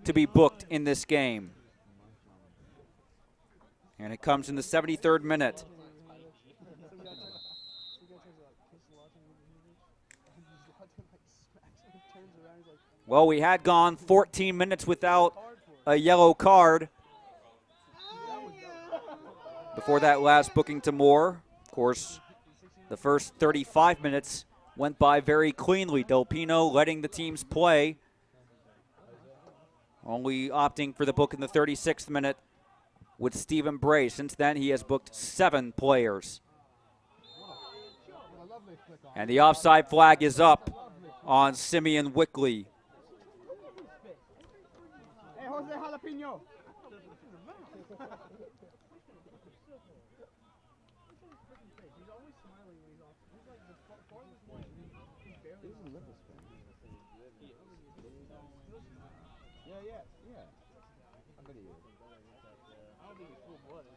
to be booked in this game. And it comes in the 73rd minute. Well, we had gone 14 minutes without a yellow card before that last booking to Moore. Of course, the first 35 minutes went by very cleanly. Del Pino letting the teams play, only opting for the book in the 36th minute with Stephen Bray. Since then, he has booked 7 players. And the offside flag is up on Simeon Wickley. Hey, Jose Jalapeno. Yeah. I bet he is. I don't think he's full-blooded.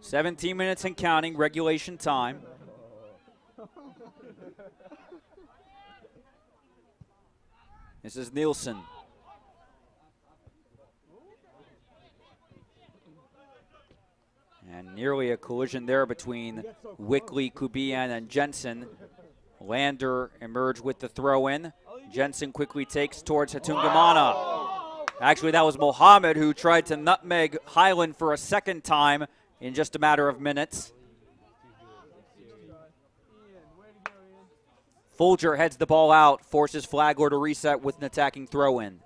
17 minutes and counting, regulation time. This is Nielsen. And nearly a collision there between Wickley, Kubian, and Jensen. Lander emerged with the throw-in. Jensen quickly takes towards Hatungamana. Actually, that was Mohammed who tried to nutmeg Highland for a second time in just a matter of minutes. Folger heads the ball out, forces Flagler to reset with an attacking throw-in.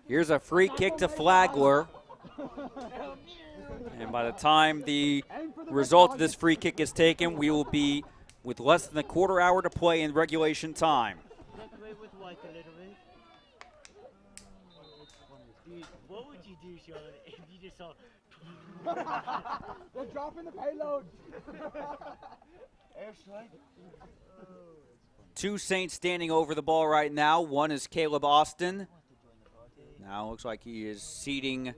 Here's a free kick to Flagler. And by the time the result of this free kick is taken, we will be with less than a quarter hour to play in regulation time. What would you do, Sean, if you just saw... They're dropping the payload. Airstrike. Two Saints standing over the ball right now. One is Caleb Austin. Now looks like he is ceding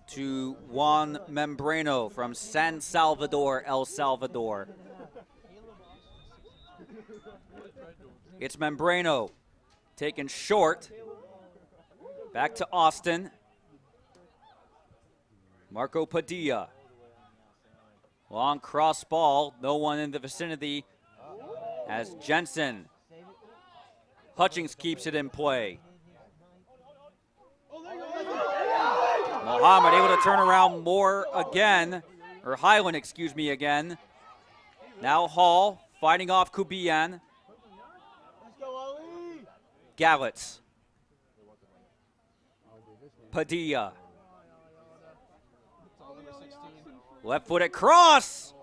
to Juan Membrano from San Salvador, El Salvador. It's Membrano taken short. Back to Austin. Marco Padilla. Long cross ball. No one in the vicinity as Jensen. Hutchings keeps it in play. Mohammed able to turn around Moore again, or Highland, excuse me, again. Now Hall fighting off Kubian. Gallitz. Padilla. Left-footed cross.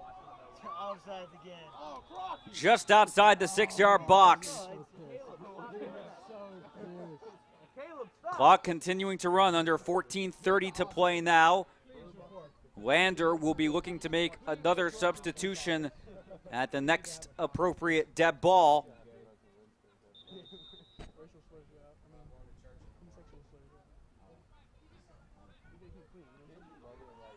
Just outside the 6-yard box. Clock continuing to run, under 14:30 to play now. Lander will be looking to make another substitution at the next appropriate dead ball.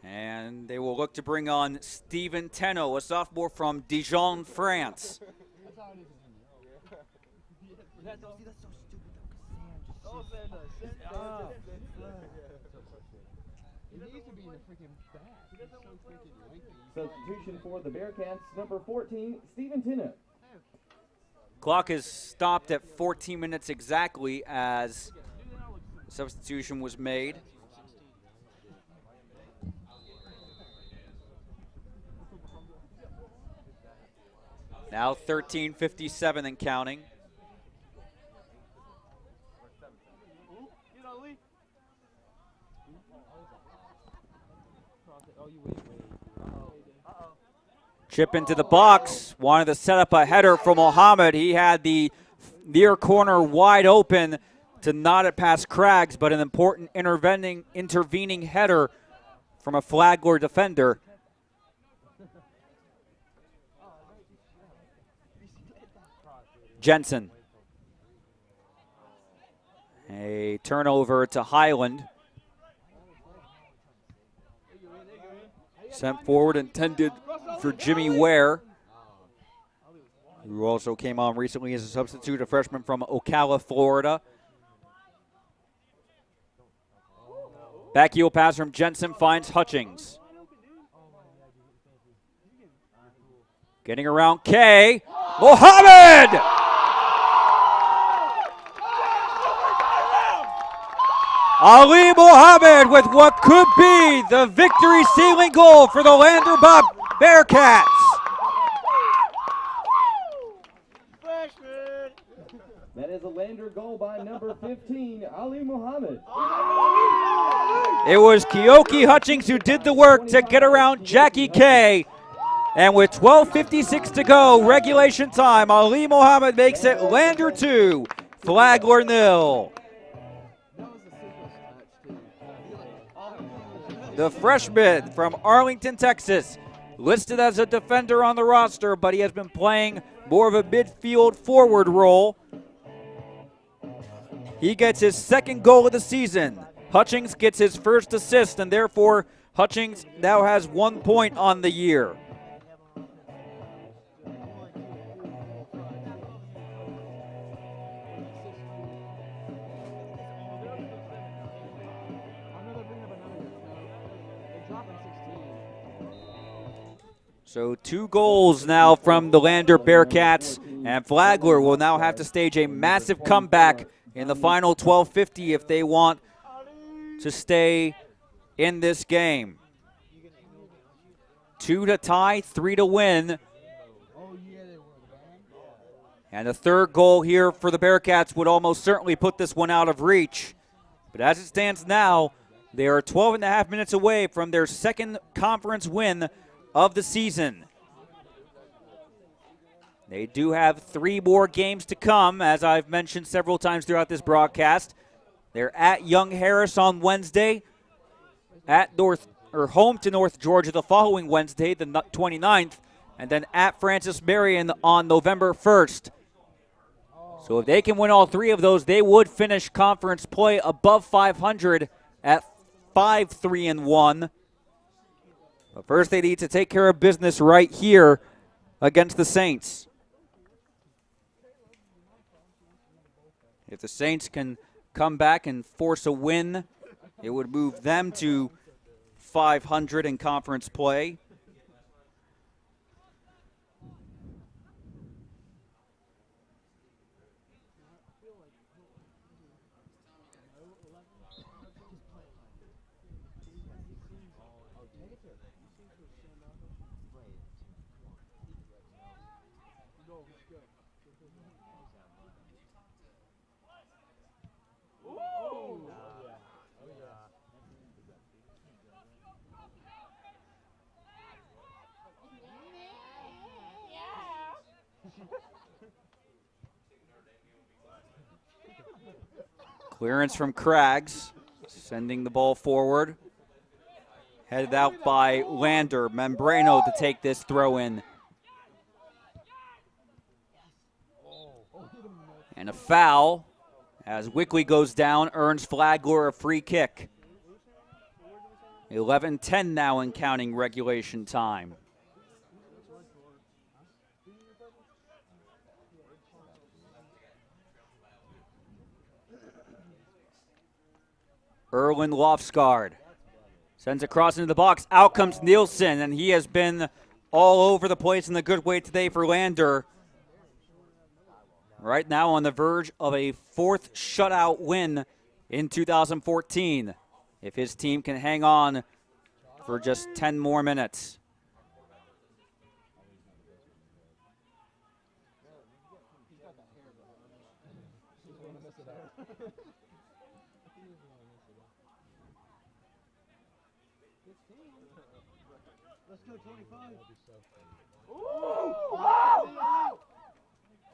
And they will look to bring on Steven Tenno, a sophomore from Dijon, France. Substitution for the Bearcats, number 14, Steven Tenno. Clock is stopped at 14 minutes exactly as substitution was made. Now 13:57 and counting. Chip into the box. Wanted to set up a header for Mohammed. He had the near corner wide open to nod it past Craggs, but an important intervening header from a Flagler defender. Jensen. A turnover to Highland. Sent forward, intended for Jimmy Ware, who also came on recently as a substitute, a freshman from Ocala, Florida. Back heel pass from Jensen finds Hutchings. Getting around K. Mohammed! Ali Mohammed with what could be the victory sealing goal for the Lander Bearcats. That is a Lander goal by number 15, Ali Mohammed. It was Keoki Hutchings who did the work to get around Jackie K. And with 12:56 to go, regulation time, Ali Mohammed makes it Lander 2, Flagler 0. The freshman from Arlington, Texas, listed as a defender on the roster, but he has been playing more of a midfield forward role. He gets his second goal of the season. Hutchings gets his first assist, and therefore Hutchings now has 1 point on the year. So 2 goals now from the Lander Bearcats, and Flagler will now have to stage a massive comeback in the final 12:50 if they want to stay in this game. 2 to tie, 3 to win. And the third goal here for the Bearcats would almost certainly put this one out of reach. But as it stands now, they are 12 and a half minutes away from their second conference win of the season. They do have 3 more games to come, as I've mentioned several times throughout this broadcast. They're at Young Harris on Wednesday, at home to North Georgia the following Wednesday, the 29th, and then at Francis Marion on November 1st. So if they can win all 3 of those, they would finish conference play above 500 at 5-3-1. But first they need to take care of business right here against the Saints. If the Saints can come back and force a win, it would move them to 500 in conference play. Clearance from Craggs, sending the ball forward. Headed out by Lander. Membrano to take this throw in. And a foul as Wickley goes down, earns Flagler a free kick. 11-10 now in counting regulation time. Erwin Lofsgaard sends a cross into the box. Out comes Nielsen, and he has been all over the place in a good way today for Lander. Right now on the verge of a 4th shutout win in 2014, if his team can hang on for just 10 more minutes.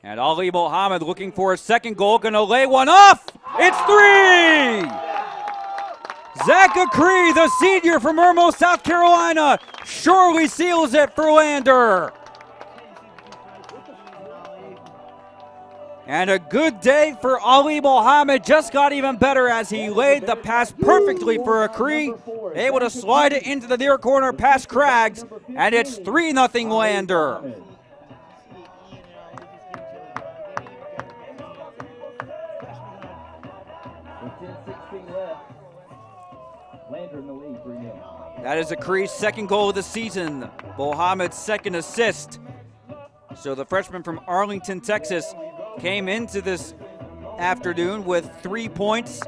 And Ali Mohammed looking for a second goal, gonna lay one off. It's 3! Zach Acree, the senior from Irmo, South Carolina, surely seals it for Lander. And a good day for Ali Mohammed, just got even better as he laid the pass perfectly for Acree, able to slide it into the near corner past Craggs, and it's 3-0 Lander. That is Acree's second goal of the season, Mohammed's second assist. So the freshman from Arlington, Texas, came into this afternoon with 3 points,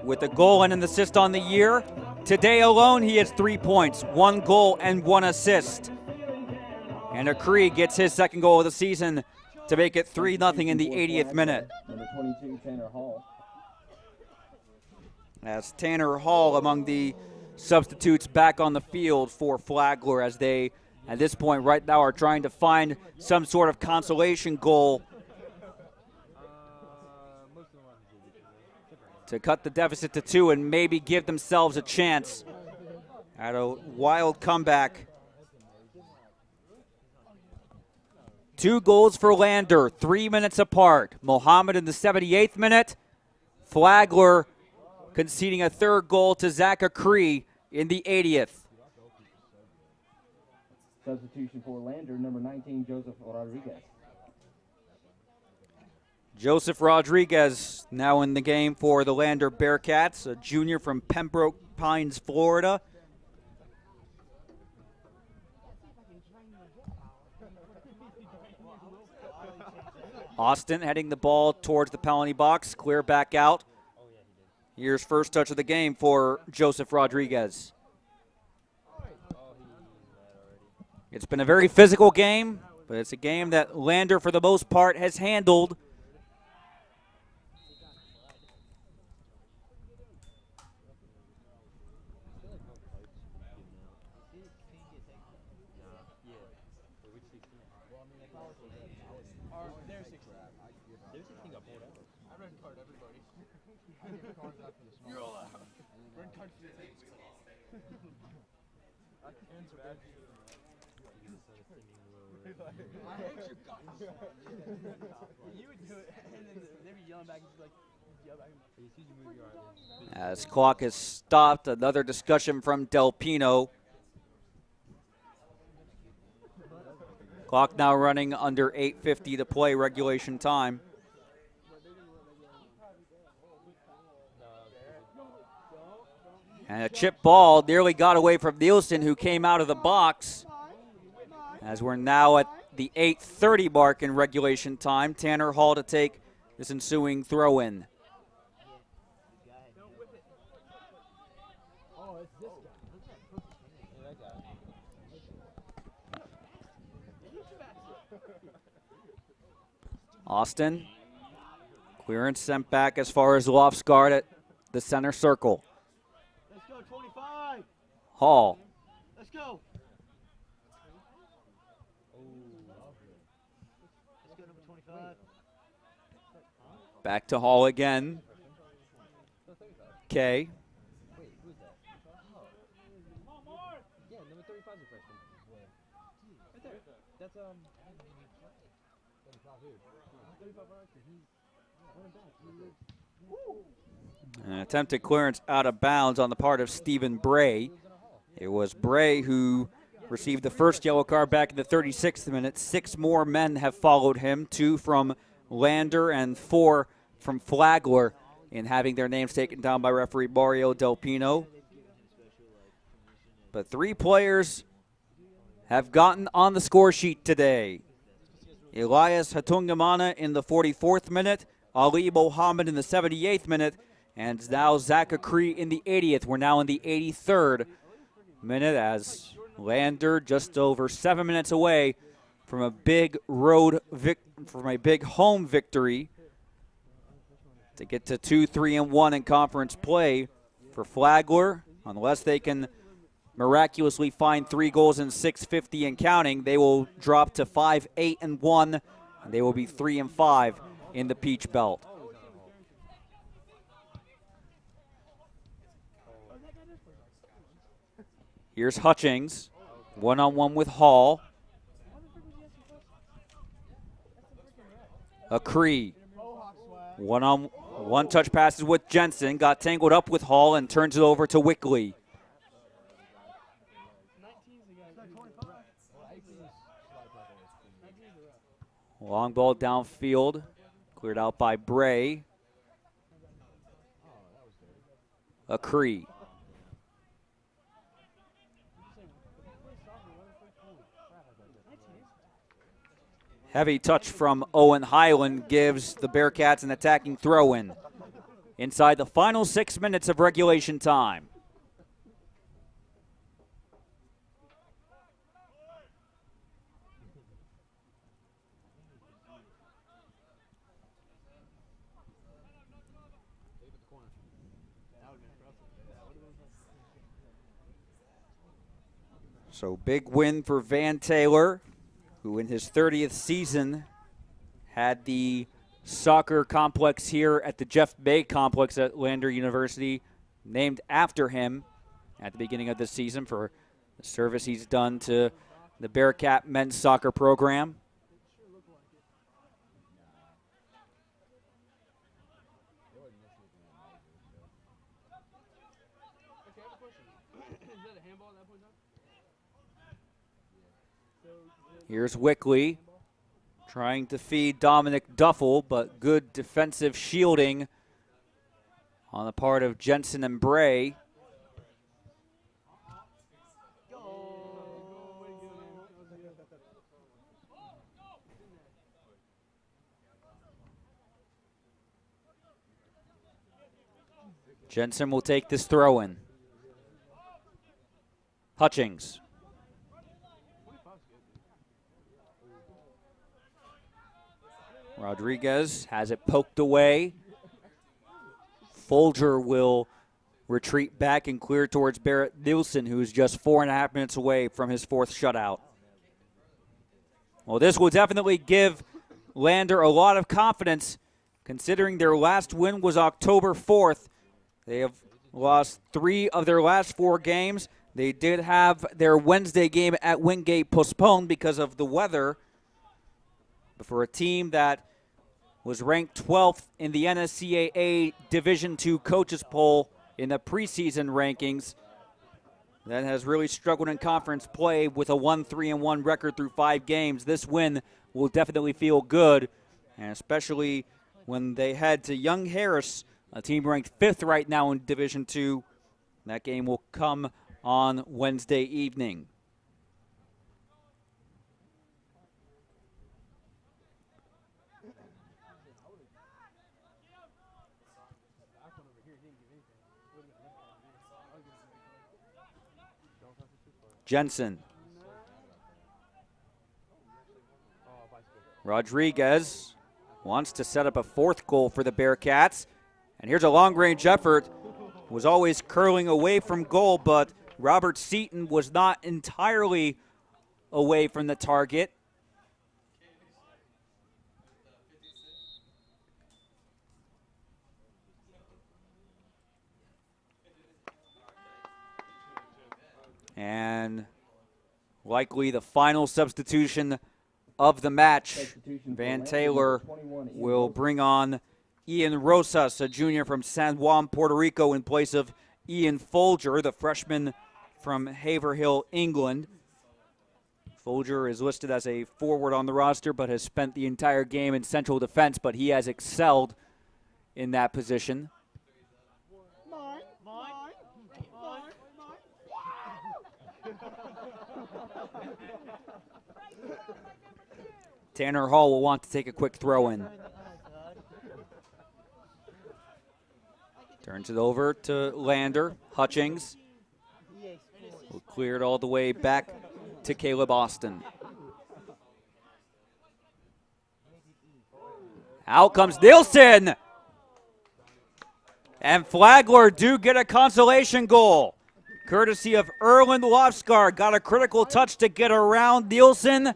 with a goal and an assist on the year. Today alone, he has 3 points, 1 goal and 1 assist. And Acree gets his second goal of the season to make it 3-0 in the 80th minute. Number 22, Tanner Hall. As Tanner Hall among the substitutes back on the field for Flagler, as they, at this point right now, are trying to find some sort of consolation goal to cut the deficit to 2 and maybe give themselves a chance at a wild comeback. 2 goals for Lander, 3 minutes apart. Mohammed in the 78th minute, Flagler conceding a third goal to Zach Acree in the 80th. Substitution for Lander, number 19, Joseph Rodriguez. Joseph Rodriguez now in the game for the Lander Bearcats, a junior from Pembroke Pines, Florida. Austin heading the ball towards the penalty box, clear back out. Here's first touch of the game for Joseph Rodriguez. It's been a very physical game, but it's a game that Lander, for the most part, has handled. As clock is stopped, another discussion from Del Pino. Clock now running under 8:50 to play regulation time. And a chip ball nearly got away from Nielsen, who came out of the box. As we're now at the 8:30 mark in regulation time, Tanner Hall to take this ensuing throw-in. Austin, clearance sent back as far as Lofts guard at the center circle. Let's go, 25. Hall. Let's go. Let's go, number 25. Back to Hall again. K. Yeah, number 35 is a freshman. Right there. That's 35 who? 35 running back. An attempted clearance out of bounds on the part of Stephen Bray. It was Bray who received the first yellow card back in the 36th minute. 6 more men have followed him, 2 from Lander and 4 from Flagler, in having their names taken down by referee Mario Del Pino. But 3 players have gotten on the score sheet today. Elias Hatungamana in the 44th minute, Ali Mohammed in the 78th minute, and now Zach Akri in the 80th. We're now in the 83rd minute as Lander just over 7 minutes away from a big home victory to get to 2-3-1 in conference play for Flagler. Unless they can miraculously find 3 goals in 6:50 and counting, they will drop to 5-8-1, and they will be 3-5 in the Peach Belt. Here's Hutchings, one-on-one with Hall. Akri, one touch passes with Jensen, got tangled up with Hall and turns it over to Wickley. Long ball downfield, cleared out by Bray. Akri. Heavy touch from Owen Highland gives the Bearcats an attacking throw-in inside the final 6 minutes of regulation time. So big win for Van Taylor, who in his 30th season had the soccer complex here at the Jeff Bay complex at Lander University named after him at the beginning of the season for the service he's done to the Bearcat men's soccer program. Here's Wickley trying to feed Dominic Duffel, but good defensive shielding on the part of Jensen and Bray. Jensen will take this throw in. Hutchings. Rodriguez has it poked away. Folger will retreat back and clear towards Barrett Nielsen, who's just 4.5 minutes away from his 4th shutout. Well, this will definitely give Lander a lot of confidence, considering their last win was October 4th. They have lost 3 of their last 4 games. They did have their Wednesday game at Wingate postponed because of the weather. But for a team that was ranked 12th in the NSAA Division II coaches poll in the preseason rankings, that has really struggled in conference play with a 1-3-1 record through 5 games. This win will definitely feel good, and especially when they head to Young Harris, a team ranked 5th right now in Division II. That game will come on Wednesday evening. Jensen. Rodriguez wants to set up a 4th goal for the Bearcats. And here's a long-range effort. Was always curling away from goal, but Robert Seaton was not entirely away from the target. And likely the final substitution of the match. Van Taylor will bring on Ian Rosas, a junior from San Juan, Puerto Rico, in place of Ian Folger, the freshman from Haverhill, England. Folger is listed as a forward on the roster, but has spent the entire game in central defense, but he has excelled in that position. Tanner Hall will want to take a quick throw in. Turns it over to Lander. Hutchings will clear it all the way back to Caleb Austin. Out comes Nielsen. And Flagler do get a consolation goal. Courtesy of Erland Lofsgaard. Got a critical touch to get around Nielsen.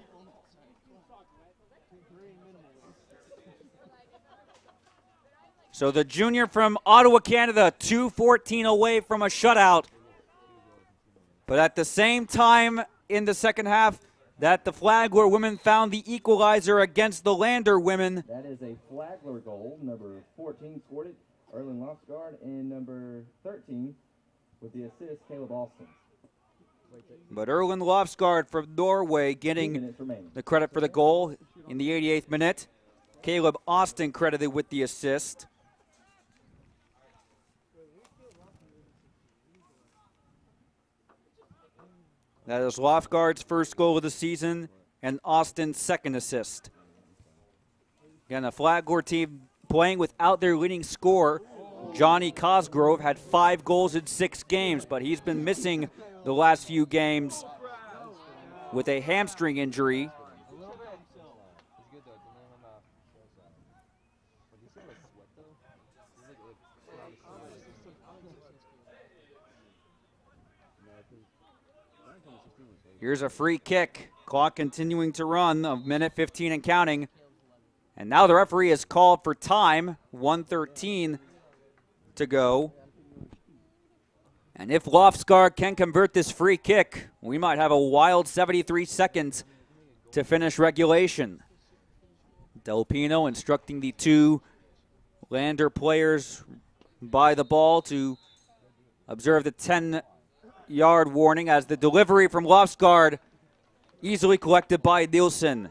So the junior from Ottawa, Canada, 2:14 away from a shutout. But at the same time in the second half that the Flagler women found the equalizer against the Lander women. That is a Flagler goal. Number 14 scored it, Erlen Lofsgaard, and number 13 with the assist, Caleb Austin. But Erlen Lofsgaard from Norway getting the credit for the goal in the 88th minute. Caleb Austin credited with the assist. That is Lofsgaard's first goal of the season and Austin's second assist. Again, a Flagler team playing without their leading scorer. Johnny Cosgrove had 5 goals in 6 games, but he's been missing the last few games with a hamstring injury. Here's a free kick. Clock continuing to run, a minute 15 and counting. And now the referee has called for time, 1:13 to go. And if Lofsgaard can convert this free kick, we might have a wild 73 seconds to finish regulation. Del Pino instructing the 2 Lander players by the ball to observe the 10-yard warning as the delivery from Lofsgaard easily collected by Nielsen.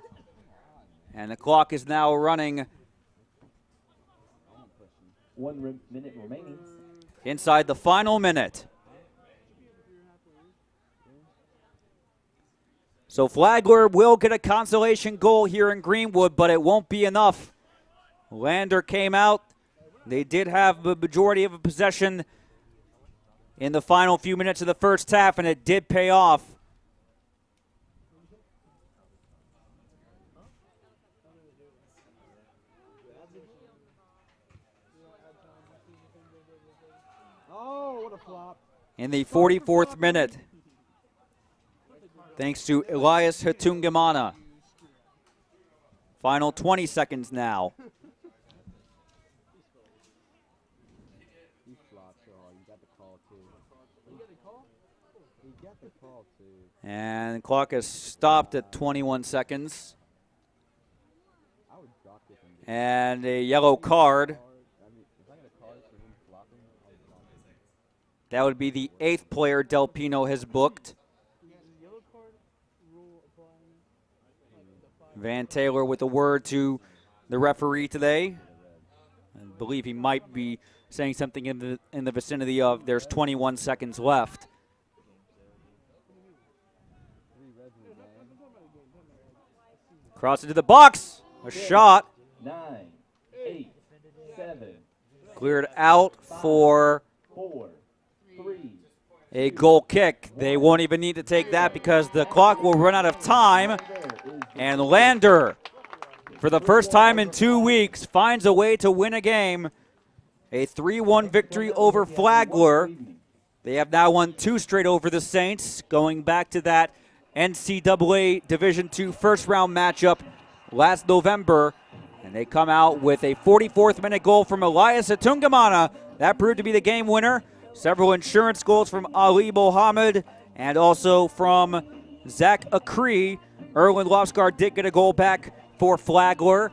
And the clock is now running. 1 minute remaining. Inside the final minute. So Flagler will get a consolation goal here in Greenwood, but it won't be enough. Lander came out They did have the majority of a possession in the final few minutes of the first half, and it did pay off. Oh, what a flop. In the 44th minute, thanks to Elias Hatungamana. Final 20 seconds now. You flopped, so you got the call too. You got the call? You got the call too. And the clock is stopped at 21 seconds. I would drop this and get And a yellow card. I mean, if I got a card for him flopping, I would drop it. That would be the 8th player Del Pino has booked. Van Taylor with a word to the referee today. I believe he might be saying something in the vicinity of there's 21 seconds left. Cross into the box. A shot. 9, 8, 7, Cleared out for 4, 3, a goal kick. They won't even need to take that because the clock will run out of time. And Lander, for the first time in 2 weeks, finds a way to win a game. A 3-1 victory over Flagler. They have now won 2 straight over the Saints, going back to that NCAA Division II first-round matchup last November. And they come out with a 44th minute goal from Elias Hatungamana. That proved to be the game winner. Several insurance goals from Ali Mohammed and also from Zach Akri. Erwin Lofsgaard did get a goal back for Flagler,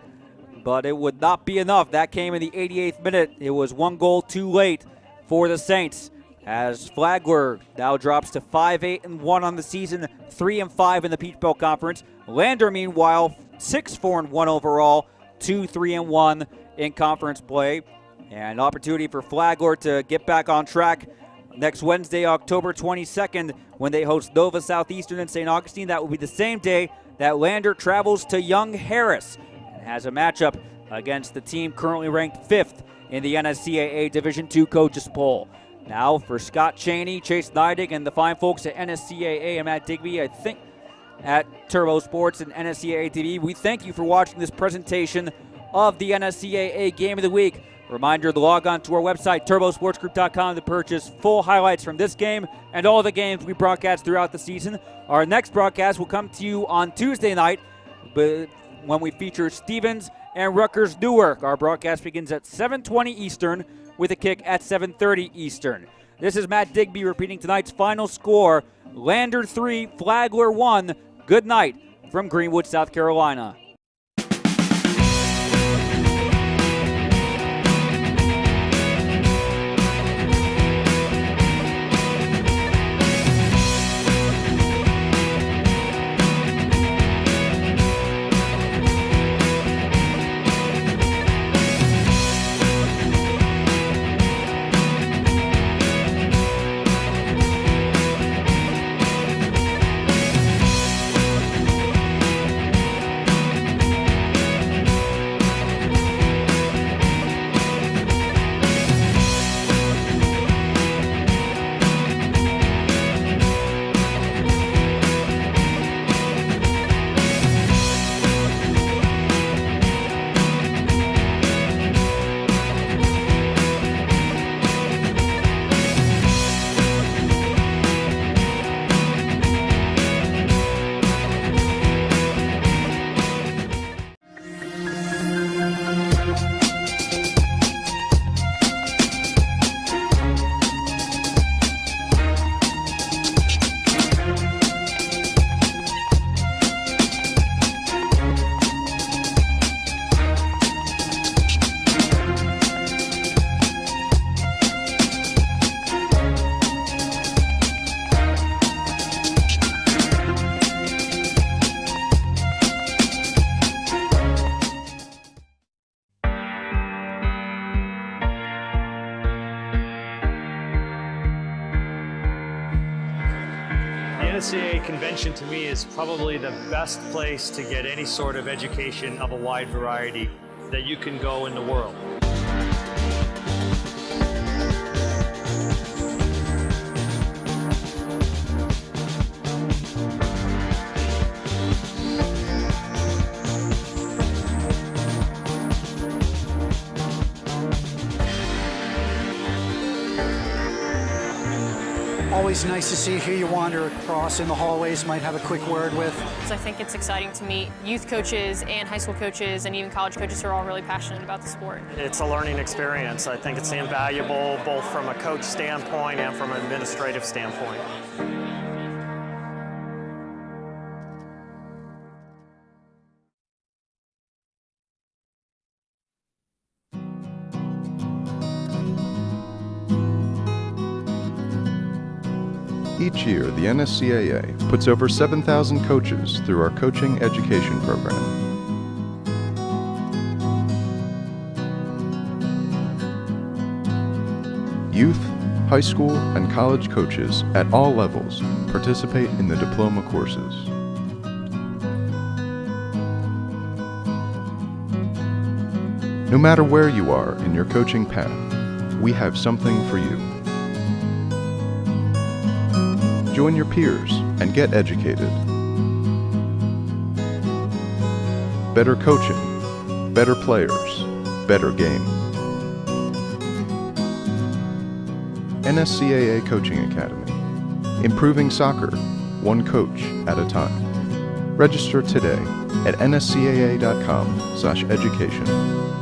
but it would not be enough. That came in the 88th minute. It was 1 goal too late for the Saints, as Flagler now drops to 5-8-1 on the season, 3-5 in the Peach Belt Conference. Lander, meanwhile, 6-4-1 overall, 2-3-1 in conference play. And an opportunity for Flagler to get back on track next Wednesday, October 22nd, when they host Nova Southeastern in St. Augustine. That will be the same day that Lander travels to Young Harris and has a matchup against the team currently ranked 5th in the NSAA Division II coaches poll. Now for Scott Cheney, Chase Neidig, and the fine folks at NSCAA and Matt Digby, I think, at Turbo Sports and NSCAA TV, we thank you for watching this presentation of the NSCAA Game of the Week. Reminder to log on to our website, turbosportsgroup.com, to purchase full highlights from this game and all the games we broadcast throughout the season. Our next broadcast will come to you on Tuesday night when we feature Stevens and Rutgers Newark. Our broadcast begins at 7:20 Eastern with a kick at 7:30 Eastern. This is Matt Digby repeating tonight's final score. Lander 3, Flagler 1. Good night from Greenwood, South Carolina. NSAA convention to me is probably the best place to get any sort of education of a wide variety that you can go in the world. Always nice to see who you wander across in the hallways might have a quick word with. So I think it's exciting to meet youth coaches and high school coaches and even college coaches who are all really passionate about the sport. It's a learning experience. I think it's invaluable both from a coach standpoint and from an administrative standpoint. Each year, the NSAA puts over 7,000 coaches through our coaching education program. Youth, high school, and college coaches at all levels participate in the diploma courses. No matter where you are in your coaching path, we have something for you. Join your peers and get educated. Better coaching, better players, better game. NSCAA Coaching Academy. Improving soccer, one coach at a time. Register today at nscaa.com/education.